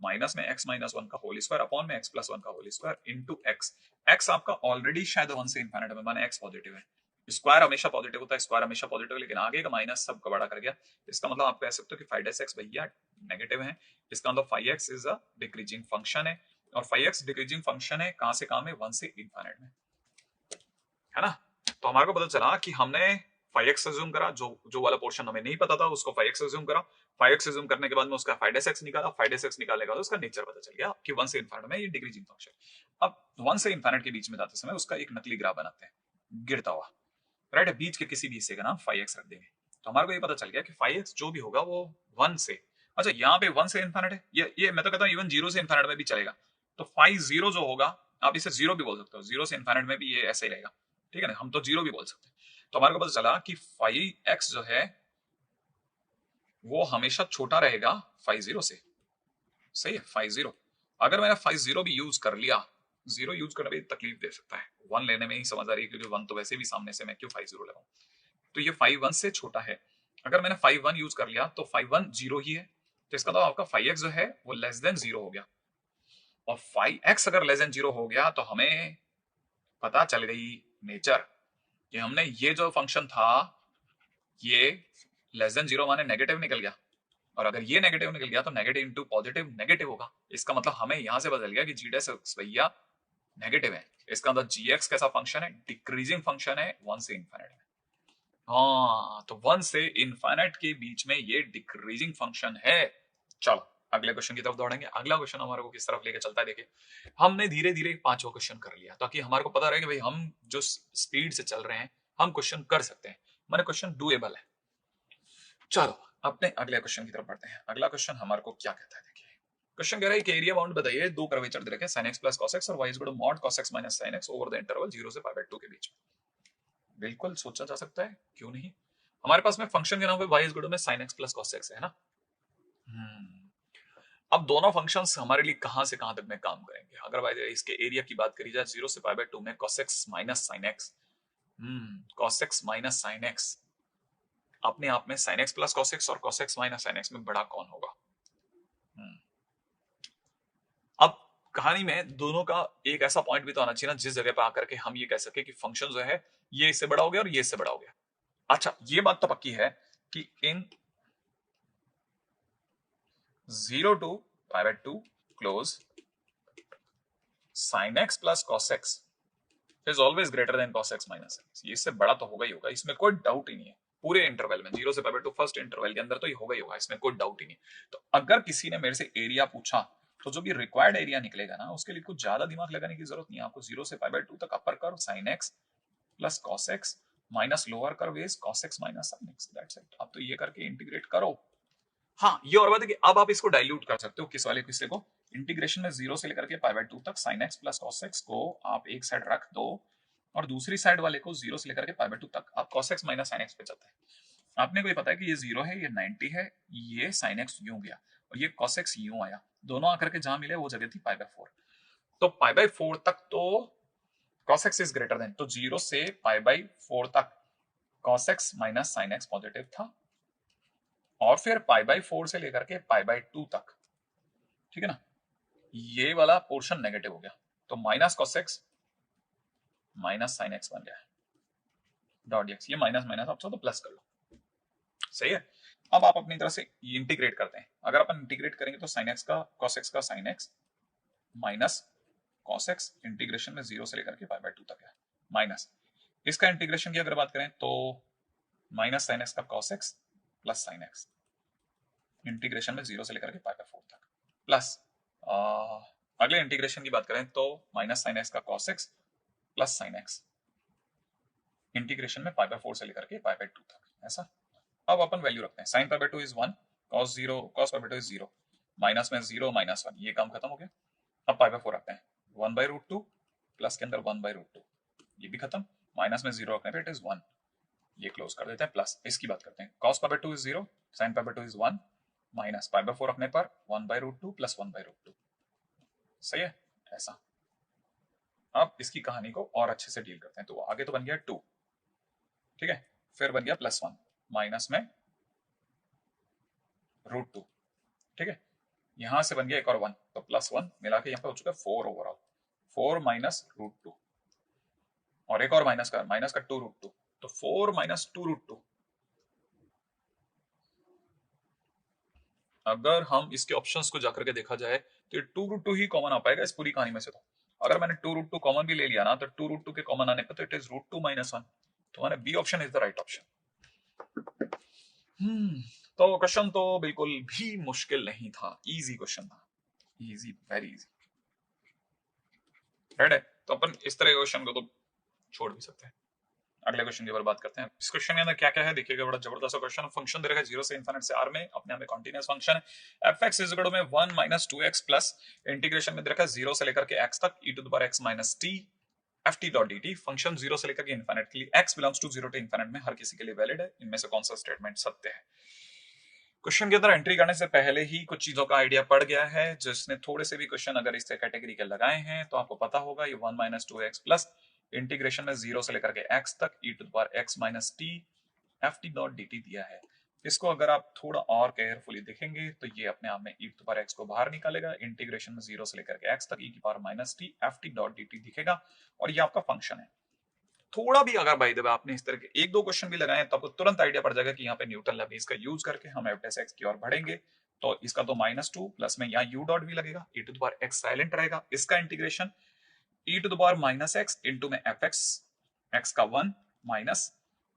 माइनस में x माइनस 1 का होल स्क्वायर अपॉन में x प्लस 1 का whole square into x। x आपका ऑलरेडी शायद 1 से इनफिनिट में, माने x पॉजिटिव है, स्क्वायर हमेशा पॉजिटिव होता है, स्क्वायर हमेशा पॉजिटिव, लेकिन आगे का माइनस सबका बड़ा कर गया। इसका मतलब आप कह सकते हो कि 5x भैया नेगेटिव है, इसका मतलब 5x is a decreasing function है, और 5x डिक्रीजिंग फंक्शन है कहां से कहां में, 1 से इनफिनिट में, है ना। तो हमारे को पता चला कि हमने 5x अज्यूम करा, जो वाला पोर्शन हमें नहीं पता था उसको 5x अज्यूम करा, 5x अज्यूम करने के बाद में उसका 5x निकाला, 5x निकालने के बाद उसका नेचर पता चल गया कि 1 से इनफिनिट में ये डिक्रीजिंग फंक्शन। अब 1 से इनफिनिट के बीच में जाते समय उसका एक नकली ग्राफ बनाते हैं गिरता हुआ, राइट। बीच के किसी भी हिस्से का नाम 5x रख देंगे, तो हमारे को ये पता चल गया कि 5x जो भी होगा वो 1 से, अच्छा यहाँ पे 1 से इनफिनिट है, ये मैं तो कहता हूँ इवन 0 से इनफिनिट में भी चलेगा। तो 5 जो होगा, आप इसे 0 भी बोल सकते हो, 0 से इनफिनिट में भी ये ऐसे ही रहेगा, ठीक है ना, हम तो 0 भी बोल सकते हैं। तो हमारे को पता चला कि 5x जो है वो हमेशा छोटा रहेगा 50 से, सही है 50। अगर मैंने 50 भी यूज कर लिया, 0 यूज करना भी तकलीफ दे सकता है, 1 लेने में ही समझ आ रही है, क्योंकि 1 तो वैसे भी सामने से, मैं क्यों 50 लगाऊं। तो ये 5 1 से छोटा है, अगर मैंने 5 1 यूज कर लिया तो 5 1 0 ही है, तो इसका मतलब आपका 5x जो है वो लेस देन 0 हो गया। और 5x अगर लेस देन 0 हो गया तो हमें पता चल गई नेचर कि हमने ये जो फंक्शन था ये लेस देन 0 माने नेगेटिव निकल गया, और अगर ये नेगेटिव निकल गया तो नेगेटिव इंटू पॉजिटिव नेगेटिव होगा। इसका मतलब हमें यहां से पता चल गया कि जी डेस भैया नेगेटिव है। इसका मतलब gx कैसा फंक्शन है, डिक्रीजिंग फंक्शन है 1 से इनफिनिट में। हाँ, तो 1 से इनफिनिट के बीच में ये डिक्रीजिंग फंक्शन है। चलो अगले क्वेश्चन की तरफ दौड़ेंगे। अगला क्वेश्चन हमारे को किस तरफ लेके चलता है, देखिए हमने धीरे धीरे 5वां क्वेश्चन कर लिया ताकि हमारे को पता रहे कि भाई हम जो स्पीड से चल रहे हैं हम क्वेश्चन कर सकते हैं, माने क्वेश्चन डूएबल है। चलो अपने अगले क्वेश्चन की तरफ बढ़ते हैं। अगला क्वेश्चन हमारे को क्या कहता है, देखिए क्वेश्चन कह रहा है कि एरिया बाउंड बताइए, दो कर्वेचर दे रखे हैं sin x plus cos x और y is equal to mod cos x minus sin x over the interval 0 से π/2 के बीच में। बिल्कुल सोचा जा सकता है, क्यों नहीं। हमारे पास में फंक्शन के नाम पे y इज इक्वल टू में sin x plus cos x है ना। अब दोनों फंक्शंस हमारे लिए कहां से कहां तक में काम करेंगे। अगर भाई इसके एरिया की बात करी जाए 0 से π/2 में cos x minus sin x, cos x minus sin x अपने आप में sin x plus cos x और cos x minus sin x में बड़ा कौन होगा। अब कहानी में दोनों का एक ऐसा पॉइंट भी तो आना चाहिए ना जिस जगह पे आकर के हम ये कह सके कि फंक्शन जो है ये इससे बड़ा हो गया और ये इससे बड़ा हो गया। अच्छा ये बात तो पक्की है कि in 0 to π/2 close sin x plus cos x is always greater than cos x minus x, ये इससे बड़ा तो होगा ही होगा, इसमें कोई डाउट ही नहीं है। पूरे इंटरवल में 0 से π/2 फर्स्ट इंटरवल के अंदर तो ये होगा ही होगा, इसमें कोई डाउट ही नहीं। तो अगर किसी ने मेरे से एरिया पूछा तो जो भी रिक्वायर्ड एरिया निकलेगा ना उसके लिए कुछ ज्यादा दिमाग लगाने की जरूरत नहीं है। आपको 0 से π/2 तक upper curve sin x plus cos x minus lower curve is cos x minus sin x, that's it. आप तो ये करके इंटीग्रेट करो। हाँ ये और बात है कि अब आप इसको डाइल्यूट कर सकते हो, किस वाले किससे को, इंटीग्रेशन में 0 से लेकर के π/2 तक sin x plus cos x को आप एक साइड रख दो और दूसरी साइड वाले को 0 से लेकर के π/2 तक आप cos x minus sin x पे चलते हैं। आपने को ये पता है कि ये 0 है, ये 90 है, ये sin x यूं गया और ये cos x यूं आया, दोनों आकर के जहां मिले वो जगह थी π/4। तो π/4 तक तो cos x is greater then, तो 0 से π/4 तक cos x minus sin x positive था, और फिर π/4 से लेकर के π/2 तक, ठीक है ना, ये वाला पोर्शन नेगेटिव हो गया, तो minus cos x minus sin x बन गया डॉट dx, ये माइनस माइनस आप चाहो तो प्लस कर लो, सही है। अब आप अपनी तरह से इंटीग्रेट करते हैं, अगर अपन इंटीग्रेट करेंगे तो sin x का cos x का sin x minus cos x integration में 0 से लेकर के π/2 तक है, माइनस इसका इंटीग्रेशन की अगर बात करें तो माइनस sin x का cos x plus sin x integration में 0 से लेकर के π/4 तक, प्लस अगले इंटीग्रेशन की बात करें तो माइनस sin x का cos x plus sin x integration में π/4 से लेकर के π/2 तक, ऐसा। अब अपन वैल्यू रखते हैं, sin π/2 is 1, cos π/2 is 0, minus में 0 माइनस 1, ये काम खत्म हो गया। अब π/4 रखते हैं, 1/√2 प्लस के अंदर 1/√2, ये भी खत्म, माइनस में 0 रखने पे इट इज 1, ये क्लोज कर देते हैं, प्लस इसकी बात करते हैं, cos π/2 is 0, sin π/2 is 1, minus π/4 रखने पर 1/√2 प्लस 1/√2, सही है, ऐसा। अब इसकी कहानी को और अच्छे से डील करते हैं, तो आगे तो बन गया 2, ठीक है, फिर बन गया +1, माइनस में √2, ठीक है, यहां से बन गया एक और 1, तो +1 मिला के यहाँ पे हो चुका है 4 ओवरऑल, 4 माइनस √2, और एक और माइनस का 2√2, तो 4 माइनस 2√2। अगर हम इसके ऑप्शंस को जाकर के देखा जाए तो ये 2√2 ही कॉमन आ पाएगा इस पूरी कहानी में से, तो अगर मैंने 2√2 कॉमन भी ले लिया ना, तो 2√2 के कॉमन आने पर तो इट इज √2 - 1, तो मैंने B option is the right option. तो क्वेश्चन तो बिल्कुल भी मुश्किल नहीं था, इजी क्वेश्चन था, इजी, वेरी इजी, राइट है। तो अपन इस तरह के क्वेश्चन को तो छोड़ भी सकते हैं। अगले क्वेश्चन की बात करते हैं। इस क्वेश्चन के अंदर क्या क्या है देखिएगा, बड़ा जबरदस्त क्वेश्चन। फंक्शन दे रखा है 0 से इनफिनिट से r में, अपने आप में कंटीन्यूअस फंक्शन है। fx इज इक्वल टू में 1 माइनस 2x प्लस इंटीग्रेशन में दे रखा है 0 से लेकर के x तक e to the power x minus t ft dot dt। Function 0 से लेकर के इनफिनिट के लिए x belongs to 0 to infinite में हर किसी के लिए वैलिड है, इनमें से कौन सा स्टेटमेंट सत्य है। क्वेश्चन के अंदर एंट्री करने से पहले ही कुछ चीजों का आइडिया पड़ गया है, जिसने थोड़े से भी क्वेश्चन अगर इस कैटेगरी के लगाए हैं तो आपको पता होगा ये 1 माइनस 2x प्लस इंटीग्रेशन में 0 से लेकर के x तक e to the power x minus t ft dot dt दिया है। इसको अगर आप थोड़ा और केयरफुली देखेंगे तो ये अपने आप में e to the power x को बाहर निकालेगा, इंटीग्रेशन में 0 से लेकर के x तक e की power minus t ft dot dt दिखेगा, और ये आपका फंक्शन है। थोड़ा भी अगर बाय द वे आपने इस तरह के एक दो क्वेश्चन भी लगाए तो आपको तुरंत आइडिया पड़ जाएगा कि यहाँ पे न्यूटन लैबनीज का यूज करके हम एफ डेस एक्स की ओर बढ़ेंगे। तो इसका तो -2 प्लस में यहाँ यू डॉट भी लगेगा, e to the power x silent रहेगा, इसका integration e to the power minus x into में एफ एक्स का 1 माइनस,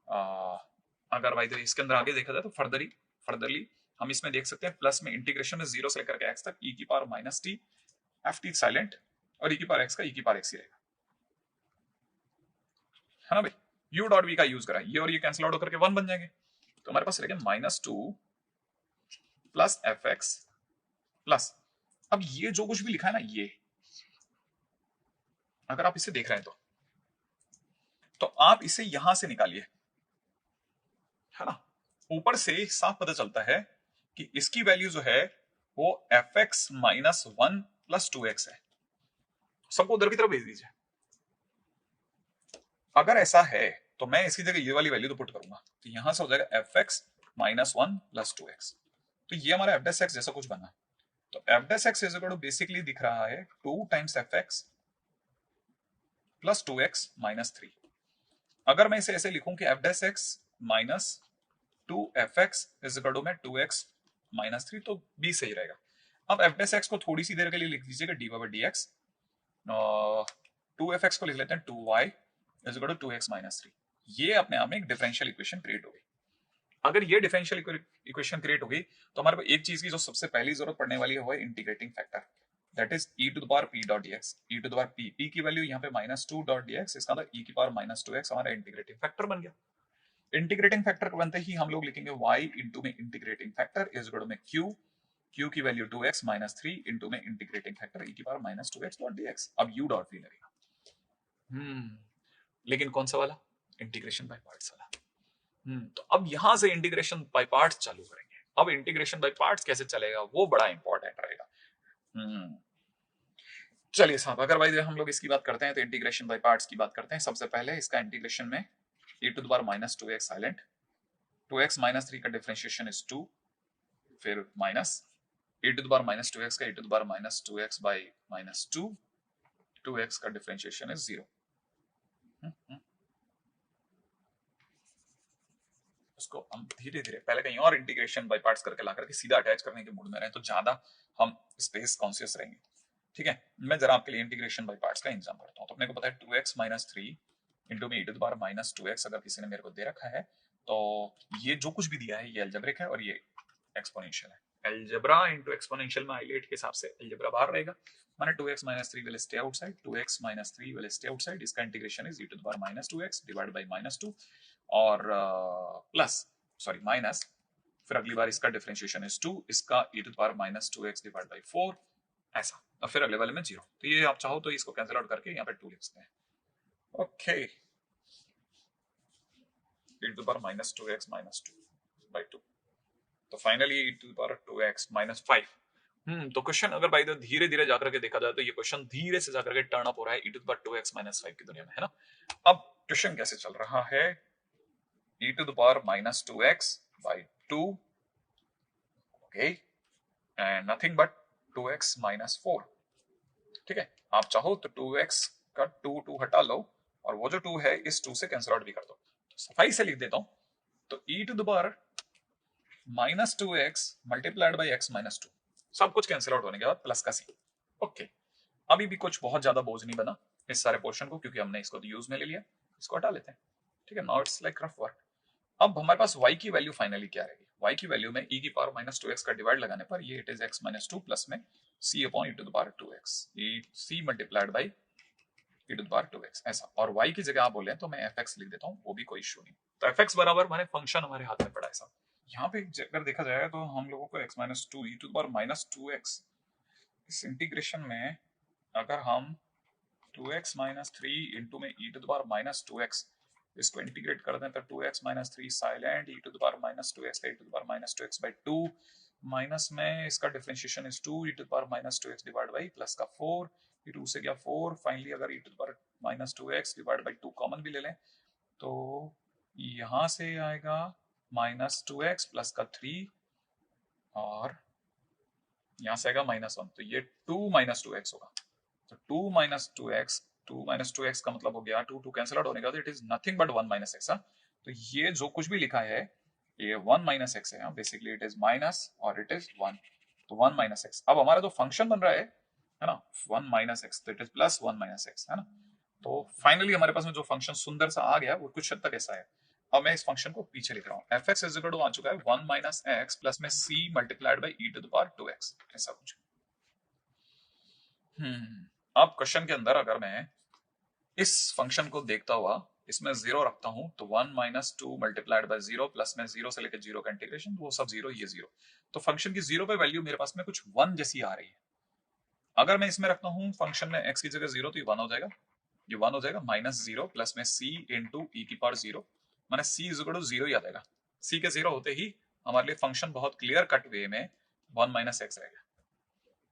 अगर बाय द वे इसके अंदर आगे देखा जाए तो फर्दरली हम इसमें देख सकते हैं प्लस में इंटीग्रेशन में 0 से लेकर के x तक e की power minus t F T silent, और e की पावर x का e की पावर x ही रहेगा, है ना भाई। u डॉट v का यूज करा, ये और ये कैंसिल आउट होकर के 1 बन जाएंगे, तो हमारे पास रहेगा -2 प्लस एफ एक्स प्लस, अब ये जो कुछ भी लिखा है ना, ये अगर आप इसे देख रहे हैं तो आप इसे यहां से निकालिए, है ना। ऊपर से साफ पता चलता है कि इसकी वैल्यू जो है वो F x minus 1 plus 2x है, सबको उधर की तरफ भेज दीजिए। अगर ऐसा है तो मैं इसकी जगह ये वाली वैल्यू तो पुट करूंगा, तो यहां से हो जाएगा F x minus 1 plus 2x, तो ये हमारा एफ डेस एक्स जैसा कुछ बना। तो f dash x is equal to basically दिख रहा है 2 times f x plus 2x minus 3। अगर मैं इसे ऐसे लिखूं कि f dash x minus 2 f x is equal to में 2x माइनस 3, तो b सही रहेगा। अब एफ डेस एक्स को थोड़ी सी देर के लिए लिख दीजिएगा D by D x, 2f को लिख लेते हैं 2y is equal to 2x minus 3। ये अपने आप में एक डिफरेंशियल इक्वेशन क्रिएट हो गई। अगर ये डिफरेंशियल इक्वेशन क्रिएट हो गई तो हमारे पास एक चीज की जो सबसे पहली जरूरत पड़ने वाली है वो है integrating factor, that is e to the power p dot dx, e to the power p की वैल्यू यहाँ पे -2 डॉट dx, इसका मतलब e की पावर -2x हमारा इंटीग्रेटिंग फैक्टर बन गया। इंटीग्रेटिंग फैक्टर बनते ही हम लोग लिखेंगे y इंटू में integrating factor is equal to में q की वैल्यू 2x माइनस 3 इंटू में इंटीग्रेटिंग फैक्टर e की पावर -2x डॉट dx। अब u डॉट v लगेगा, लेकिन कौन सा वाला, इंटीग्रेशन बाय पार्ट्स वाला। तो अब यहां से इंटीग्रेशन बाय पार्ट्स चालू करेंगे। अब इंटीग्रेशन बाय पार्ट्स कैसे चलेगा वो बड़ा इंपॉर्टेंट रहेगा। चलिए साहब, अगर भाई हम लोग इसकी बात करते हैं तो इंटीग्रेशन बाय पार्ट्स की बात करते हैं। सबसे पहले इसका इंटीग्रेशन में e to the power minus 2x silent, 2x minus 3 का डिफरेंशिएशन इज 2, फिर minus e to the power minus 2x का e to the power minus 2x by minus 2, 2x का डिफरेंशिएशन इज 0। उसको हम धीरे धीरे पहले कहीं और इंटीग्रेशन बाय पार्ट्स करके ला करके सीधा अटैच करने के मूड में रहे तो ज्यादा हम स्पेस कॉन्शियस रहेंगे। ठीक है, मैं जरा आपके लिए इंटीग्रेशन बाय पार्ट्स का इंतजाम करता हूँ। तो अपने को पता है 2x माइनस 3 इंटू में e to the power minus 2x अगर किसी ने मेरे को दे रखा है तो ये जो कुछ भी दिया है ये अलजेब्रिक है और ये एक्सपोनेंशियल है। अलजेब्रा इनटू एक्सपोनेंशियल में आइलेट के हिसाब से अलजेब्रा बाहर रहेगा, माने 2x minus 3 will stay outside, 2x minus 3 will stay outside. इसका integration is e to the power minus 2x divide by minus 2 और प्लस सॉरी माइनस, फिर अगली बार इसका डिफरेंशिएशन इज 2, इसका e to the power minus 2x divide by 4 ऐसा, और फिर अगले वाले में 0। तो ये आप चाहो तो इसको कैंसिल आउट करके यहाँ पे 2 लिख सकते हैं। Okay, e to the power minus 2x minus 2 by 2, तो finally e to the power 2x minus 5। तो क्वेश्चन अगर भाई तो धीरे धीरे जाकर के देखा जाए तो ये क्वेश्चन धीरे से जाकर के टर्न अप हो रहा है e to the power 2x minus 5 की दुनिया में, है ना। अब क्वेश्चन कैसे चल रहा है, e to the power minus 2x by 2, okay, and nothing but 2x minus 4। ठीक है, आप चाहो तो 2x का 2 हटा लो और वो जो 2 है इस 2 से कैंसिल आउट भी कर दो। तो सफाई से लिख देता हूं, तो e to the power minus 2x multiplied by x minus 2, सब कुछ कैंसिल आउट होने के बाद प्लस का c। ओके, अभी भी कुछ बहुत ज्यादा बोझ नहीं बना इस सारे पोर्शन को, क्योंकि हमने इसको यूज में ले लिया, इसको हटा लेते हैं। ठीक है, now it's like rough work. अब हमारे पास y की वैल्यू फाइनली क्या रहेगी, y की वैल्यू में e की पावर माइनस 2x का डिवाइड लगाने पर ये it is x minus 2 plus में c upon e to the power 2x, c multiplied by e to the power 2x ऐसा। और y की जगह आप बोले तो मैं fx लिख देता हूँ, वो भी कोई इशू नहीं। तो fx बराबर माने फंक्शन हमारे हाथ में पड़ा है। यहाँ पे अगर देखा जाए तो हम लोगों को x minus 2 e to the power minus 2x इस इंटीग्रेशन में अगर हम 2x माइनस 3 इंटू में e to the power minus 2x इसको इंटीग्रेट कर दें तो 2x minus 3 silent, e to the power minus 2x e to the power minus 2x by 2, minus में इसका differentiation is 2 e to the power minus 2x divide by plus का 4, ये 2 से गया 4, फाइनली अगर e to the power minus 2x divide by 2 common भी ले लें तो यहाँ से आएगा माइनस 2x प्लस का 3 और यहाँ से आएगा माइनस 1, तो ये 2 माइनस 2x होगा। तो 2 माइनस 2x, 2 माइनस 2x का मतलब हो गया 2 कैंसिल आउट होने का, तो it is nothing but 1 minus x. तो ये जो कुछ भी लिखा है ये 1 माइनस एक्स है, बेसिकली इट इज माइनस और इट इज 1, तो 1 माइनस एक्स। अब हमारा जो फंक्शन बन रहा है ना 1 माइनस एक्स, तो it is plus 1 minus x, है ना। तो फाइनली हमारे पास में जो फंक्शन सुंदर सा आ गया वो कुछ हद तक ऐसा है। अब मैं इस फंक्शन को पीछे लिख रहा हूँ, f x is equal to आ चुका है 1 माइनस एक्स प्लस में c multiplied by e to the power 2x ऐसा कुछ। अब क्वेश्चन के अंदर अगर मैं इस फंक्शन को देखता हुआ इसमें 0 रखता हूं तो 1 माइनस 2 मल्टीप्लाइड बाई 0 प्लस में 0 से लेकर 0 का इंटीग्रेशन, वो सब 0 ये 0, तो फंक्शन की 0 पे वैल्यू मेरे पास में कुछ 1 जैसी आ रही है। अगर मैं इसमें रखता हूं फंक्शन में x की जगह 0 तो ये 1 हो जाएगा, ये 1 हो जाएगा, माइनस 0 प्लस में c इंटू e की पावर 0, माने c इज इक्वल टू 0 ही आ जाएगा। c के 0 होते ही हमारे लिए फंक्शन बहुत क्लियर कट वे में 1 माइनस एक्स रह गया।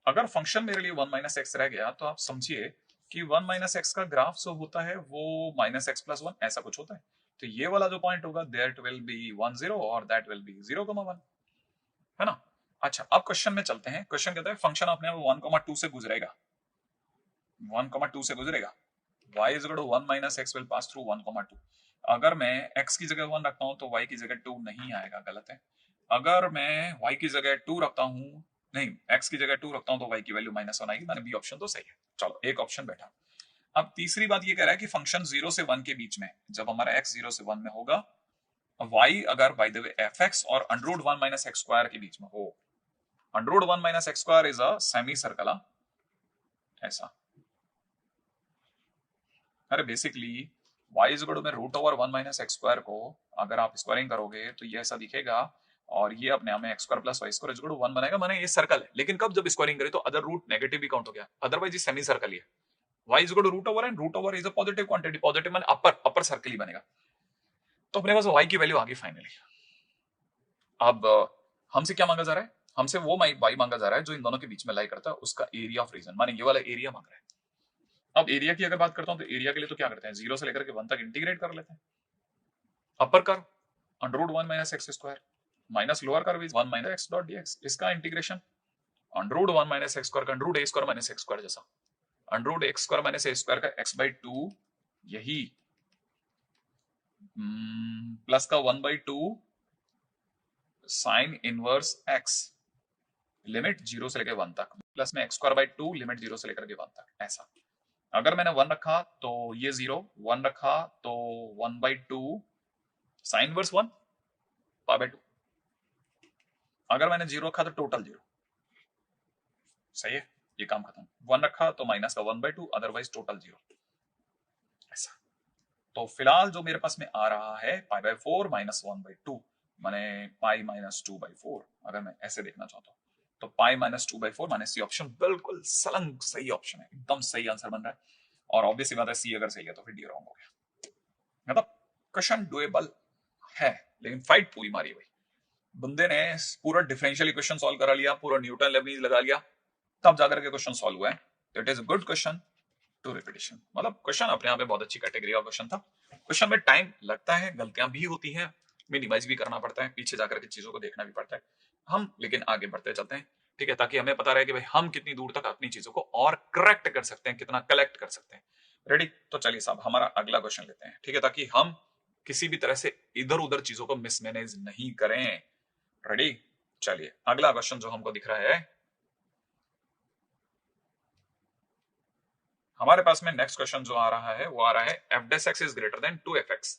अगर फंक्शन मेरे लिए 1 माइनस एक्स रह गया तो आप समझिए कि 1 माइनस एक्स का ग्राफ जो होता है वो माइनस एक्स प्लस 1 ऐसा कुछ होता है। तो ये वाला जो पॉइंट होगा दैट विल बी 1 0 और दैट विल बी 0,1, है ना। अच्छा, अब क्वेश्चन में चलते हैं। क्वेश्चन कहता है फंक्शन अपने 1,2 से गुजरेगा, 1,2 से गुजरेगा, y is equal to 1 minus x will pass through 1,2। अगर मैं x की जगह 1 रखता हूं तो y की जगह 2 नहीं आएगा, गलत है। अगर मैं y की जगह 2 रखता हूं, नहीं x की जगह 2 रखता हूं तो y की वैल्यू -1 आएगी, माने बी ऑप्शन तो सही है। चलो एक ऑप्शन बैठा। अब तीसरी बात ये कह रहा है कि फंक्शन 0 से 1 के बीच में, जब हमारा x 0 से 1 में होगा, y अगर बाय द वे fx और √1 माइनस एक्स स्क्वायर के बीच में हो, √1 minus x square is a semi circle ऐसा। अरे basically y is equal to में √1 माइनस एक्स स्क्वायर को अगर आप स्क्वायरिंग करोगे तो ये ऐसा दिखेगा और ये अपने आप में x square plus y square is equal to 1 बनेगा, माने ये सर्कल है। लेकिन कब जब स्क्वायरिंग करें तो अदर रूट नेगेटिव भी काउंट हो गया, अदरवाइज ये सेमी सर्कल ही है। y इज इक्वल टू √ओवर एंड √ओवर is a positive quantity, positive माने अपर सर्कल ही बनेगा। तो अपने पास y की वैल्यू आ गई फाइनली। अब हमसे क्या मांगा जा रहा है, हमसे वो y मांगा जा रहा है जो इन दोनों के बीच में लाई करता है, उसका एरिया ऑफ रीजन, माने ये वाला एरिया मांग रहा है। अब एरिया की अगर बात करता हूं तो एरिया के लिए तो क्या करते हैं, 0 से लेकर के 1 तक इंटीग्रेट कर लेते हैं। Upper curve √1 minus x square, minus lower curve is 1 minus x dot dx, इसका इंटीग्रेशन √1 माइनस एक्स स्क्वायर का √a square minus x square जैसा, √x square minus a square का x/2, यही प्लस का 1/2 साइन इनवर्स x, लिमिट 0 से लेकर 1 तक, plus में x²/2 लिमिट 0 से लेकर के 1 तक, ऐसा। अगर मैंने 1 रखा तो ये 0, 1 रखा तो 1/2 साइन इनवर्स 1 π/2, अगर मैंने 0 रखा तो टोटल 0। सही है, ये काम खत्म। 1 रखा तो माइनस का 1/2, अदरवाइज टोटल 0, ऐसा। तो फिलहाल जो मेरे पास में आ रहा है π/4 माइनस 1/2, माने पाई माइनस 2/4। अगर मैं ऐसे देखना चाहता हूँ तो पाई माइनस 2/4 माने सी ऑप्शन बिल्कुल सलंग सही ऑप्शन है, एकदम सही आंसर बन रहा है। और ऑब्वियसली बात है सी अगर सही है तो फिर डी रॉन्ग हो गया। मतलब क्वेश्चन डुएबल है, लेकिन फाइट पूरी मारी भाई बंदे ने, पूरा डिफरेंशियल इक्वेशन सॉल्व करा लिया, पूरा न्यूटन लेबनीज लगा लिया, तब जाकर के क्वेश्चन सॉल्व हुआ है। It is a good question to repetition. मतलब क्वेश्चन अपने आप में बहुत अच्छी कैटेगरी का क्वेश्चन था। क्वेश्चन में टाइम लगता है, गलतियां भी होती हैं, मिनिमाइज भी करना पड़ता है, पीछे जाकर के चीजों को देखना भी पड़ता है। हम लेकिन आगे बढ़ते चलते हैं, ठीक है, ताकि हमें पता रहे कि भाई हम कितनी दूर तक अपनी चीजों को और करेक्ट कर सकते हैं, कितना कलेक्ट कर सकते हैं। रेडी? तो चलिए साहब हमारा अगला क्वेश्चन लेते हैं, ठीक है, ताकि हम किसी भी तरह से इधर उधर चीजों को मिसमैनेज नहीं करें। रेडी? चलिए अगला क्वेश्चन जो हमको दिख रहा है हमारे पास में, नेक्स्ट क्वेश्चन जो आ रहा है वो आ रहा है f dash x is greater than 2f(x)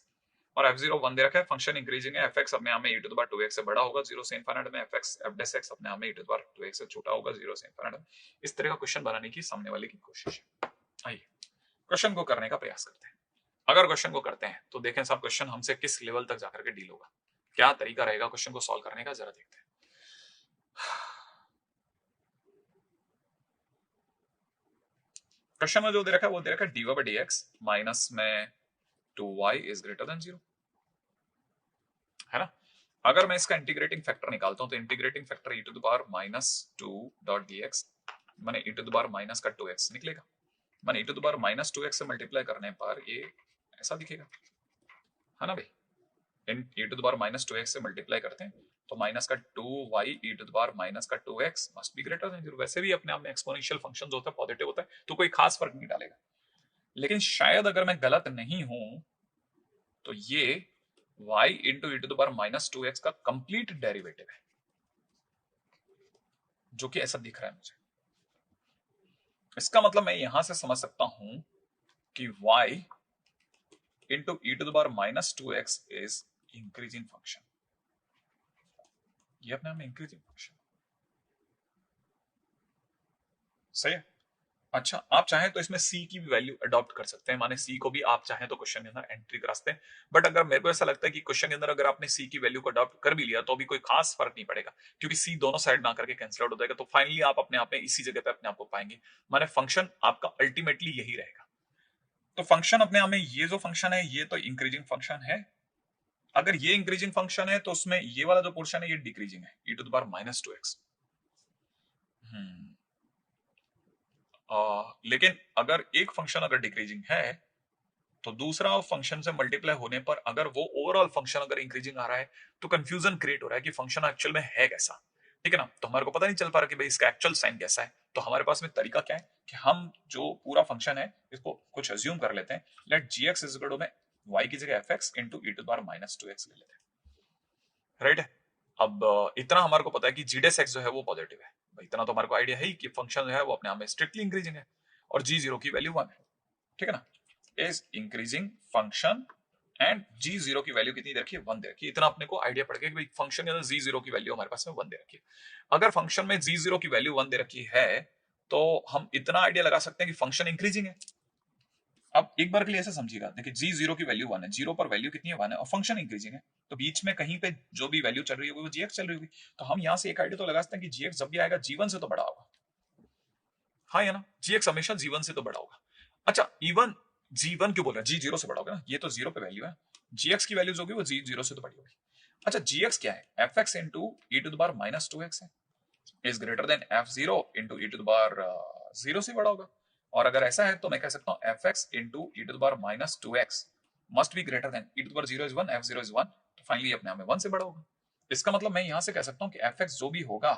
और f0 1 दे रखा है, फंक्शन इंक्रीजिंग है, fx अपने आप में e⁻2x से बड़ा होगा 0 से इनफिनिट में, fx f डेस x अपने आप में e⁻2x से छोटा होगा 0 से इनफिनिट में। इस तरह का क्वेश्चन बनाने की सामने वाले की कोशिश है। आइए क्वेश्चन को करने का प्रयास करते हैं। अगर क्वेश्चन को करते हैं तो देखें साहब क्वेश्चन हमसे किस लेवल तक जाकर के डील होगा, क्या तरीका रहेगा क्वेश्चन को सॉल्व करने का, जरा देखते हैं। क्वेश्चन में जो दे रखा है वो दे रखा है dy/dx माइनस में 2y इज ग्रेटर देन 0, है ना। अगर मैं इसका इंटीग्रेटिंग फैक्टर निकालता हूं तो इंटीग्रेटिंग फैक्टर e⁻².dx माने e⁻² निकलेगा, माने e⁻² से मल्टीप्लाई करने पर ये ऐसा दिखेगा, है ना भाई। e⁻² से मल्टीप्लाई करते हैं तो माइनस का 2y e⁻² must be greater then 0। वैसे भी अपने आप में एक्सपोनेंशियल फंक्शन जो होता है पॉजिटिव होता है तो कोई खास फर्क नहीं डालेगा, लेकिन शायद अगर मैं गलत नहीं हूं तो ये y इंटू e⁻² का कंप्लीट डेरिवेटिव है, जो कि ऐसा दिख रहा है मुझे। इसका मतलब मैं यहां से समझ सकता हूं कि y into e⁻² is increasing function, ये अपने आप में इंक्रीजिंग फंक्शन, सही है। अच्छा, आप चाहें तो इसमें c की भी वैल्यू अडॉप्ट कर सकते हैं, माने c को भी आप चाहें तो क्वेश्चन के अंदर एंट्री कर सकते हैं, बट अगर मेरे को ऐसा लगता है कि क्वेश्चन के अंदर अगर आपने c की वैल्यू को अडॉप्ट कर भी लिया तो भी कोई खास फर्क नहीं पड़ेगा, क्योंकि c दोनों साइड ना करके कैंसिल आउट हो जाएगा, तो फाइनली आप अपने आप में इसी जगह पे अपने आप को पाएंगे, माने फंक्शन आपका अल्टीमेटली यही रहेगा। तो फंक्शन अपने आप में, ये जो फंक्शन है ये तो इंक्रीजिंग फंक्शन है, अगर ये इंक्रीजिंग फंक्शन है तो उसमें ये वाला जो पोर्शन है ये डिक्रीजिंग है, e⁻²x। लेकिन अगर एक फंक्शन अगर डिक्रीजिंग है तो दूसरा फंक्शन से मल्टीप्लाई होने पर अगर वो ओवरऑल फंक्शन अगर इंक्रीजिंग आ रहा है तो कंफ्यूजन क्रिएट हो रहा है कि फंक्शन एक्चुअल में है कैसा, ठीक है ना। तो हमारे को पता नहीं चल पा रहा कि भाई इसका एक्चुअल साइन कैसा है, तो हमारे पास में तरीका क्या है कि हम जो पूरा फंक्शन है इसको कुछ अज्यूम कर लेते हैं, let gx is equal to में y की जगह fx इंटू e⁻² ले लेते हैं, राइट है। अब इतना हमारे को पता है कि g⁻x जो है वो पॉजिटिव है, इतना तो हमारे को आइडिया है ही कि फंक्शन जो है वो अपने आप में स्ट्रिक्टली इंक्रीजिंग है और g0 की वैल्यू 1 है, ठीक है ना। Is increasing function and g0 की वैल्यू कितनी दे रखी है, 1 दे रखी है। इतना अपने को आइडिया पड़ गया कि भाई फंक्शन के अंदर g0 की वैल्यू हमारे पास में 1 दे रखी है। अगर फंक्शन में g0 की वैल्यू 1 दे रखी है तो हम इतना आइडिया लगा सकते हैं कि फंक्शन इंक्रीजिंग है। अब एक बार के लिए ऐसे समझिएगा, देखिए g0 की वैल्यू 1 है, 0 पर वैल्यू कितनी है, 1 है, और फंक्शन इंक्रीजिंग है, तो बीच में कहीं पे जो भी वैल्यू चल रही होगी वो gx चल रही होगी, तो हम यहां से एक आइडिया तो लगा सकते हैं कि gx जब भी आएगा g1 से तो बड़ा होगा, हाँ या ना, gx हमेशा g1 से तो बड़ा होगा। अच्छा, इवन g1 क्यों बोल रहे हैं, g0 से बड़ा होगा ना, ये तो 0 पे वैल्यू है, gx की वैल्यू जो होगी वो g0 से तो बड़ी होगी। अच्छा, gx क्या है, fx इंटू e⁻² है, is greater than f zero into e to the power zero से बड़ा होगा। और अगर ऐसा है तो मैं कह सकता हूँ f x into e to the power minus two x must be greater than e to the power zero is one, f zero is one, तो फाइनली अपने आप में वन से बड़ा होगा। इसका मतलब मैं यहां से कह सकता हूँ कि एफ एक्स जो भी होगा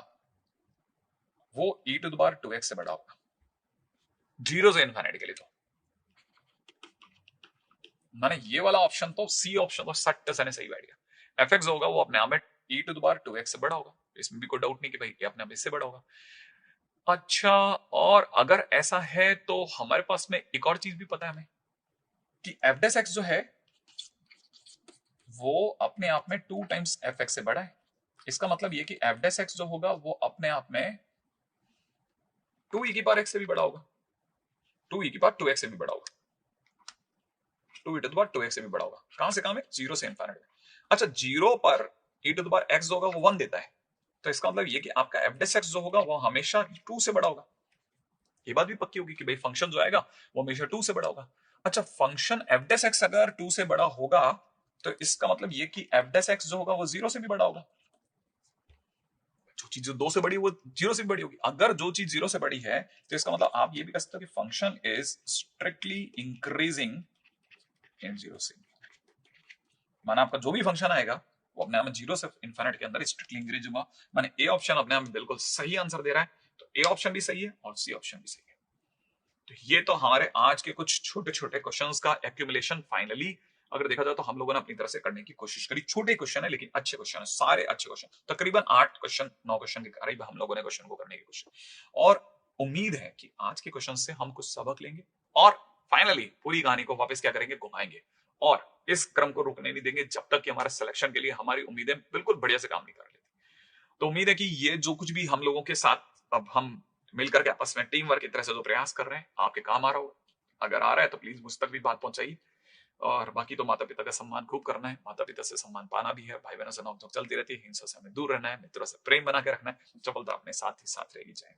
वो e to the power two x से बड़ा होगा जीरो से इन्फिनिटी के लिए। तो मैंने ये वाला ऑप्शन तो सी ऑप्शन तो सट्ट से सही बैठ गया। एफ एक्स होगा वो अपने आप में e to the power two x से बड़ा होगा, इसमें भी कोई डाउट नहीं कि भाई ये अपने आप इससे बड़ा होगा। अच्छा, और अगर ऐसा है तो हमारे पास में एक और चीज भी पता है हमें कि एफ डेस एक्स जो है वो अपने आप में टू टाइम्स एफ एक्स से बड़ा है। इसका मतलब ये कि एफ डेस एक्स जो होगा वो अपने आप में टू ई की पावर एक्स से भी बड़ा होगा, टू ई की पावर टू एक्स से भी बड़ा होगा, two e to the power two x से भी बड़ा होगा। कहां से कहां में? जीरो से इनफिनिटी। अच्छा, जीरो पर ई टू द पावर एक्स जो होगा वो वन देता है, तो इसका मतलब ये कि आपका एफ डेस एक्स जो होगा वो हमेशा टू से बड़ा होगा। ये बात भी पक्की होगी कि भाई फंक्शन जो आएगा वो हमेशा टू से बड़ा होगा। अच्छा, फंक्शन एफ डेस एक्स अगर टू से बड़ा होगा तो इसका मतलब ये कि एफ डेस एक्स जो होगा वो जीरो से भी बड़ा होगा। जो चीज जो दो से बड़ी वो जीरो से भी बड़ी होगी। अगर जो चीज जीरो से बड़ी है तो इसका मतलब आप ये भी कह सकते हो कि function is strictly increasing in zero से। माना आपका जो भी फंक्शन आएगा वो अपने आप में जीरो से इन्फिनिटी के अंदर स्ट्रिक्टली इंक्रीज होगा। माने ए ऑप्शन अपने आप में बिल्कुल सही आंसर दे रहा है, तो ए ऑप्शन भी सही है और सी ऑप्शन भी सही है। तो ये तो हमारे आज के कुछ छोटे छोटे क्वेश्चंस का एक्यूमुलेशन फाइनली अगर देखा जाए तो हम लोगों ने अपनी तरफ से करने की कोशिश करी। छोटे क्वेश्चन है लेकिन अच्छे क्वेश्चन है, सारे अच्छे क्वेश्चन, तकरीबन 8 क्वेश्चन 9 क्वेश्चन के करीब हम लोगों ने क्वेश्चन को करने की कोशिश। और उम्मीद है कि आज के क्वेश्चन से हम कुछ सबक लेंगे और फाइनली पूरी कहानी को वापस क्या करेंगे, घुमाएंगे। और इस क्रम को रुकने नहीं देंगे जब तक कि हमारे सिलेक्शन के लिए हमारी उम्मीदें बिल्कुल बढ़िया से काम नहीं कर लेती। तो उम्मीद है कि ये जो कुछ भी हम लोगों के साथ अब हम मिलकर के आपस में टीम वर्क की तरह से जो प्रयास कर रहे हैं आपके काम आ रहा होगा। अगर आ रहा है तो प्लीज मुझ तक भी बात पहुंचाइए। और बाकी तो माता पिता का सम्मान खूब करना है, माता पिता से सम्मान पाना भी है, भाई बहनों से नोकझोंक चलती रहती है, हिंसा से हमें दूर रहना है, मित्रों से प्रेम बना के रखना है, सफलता अपने साथ ही साथ रहेगी। जय हिंद।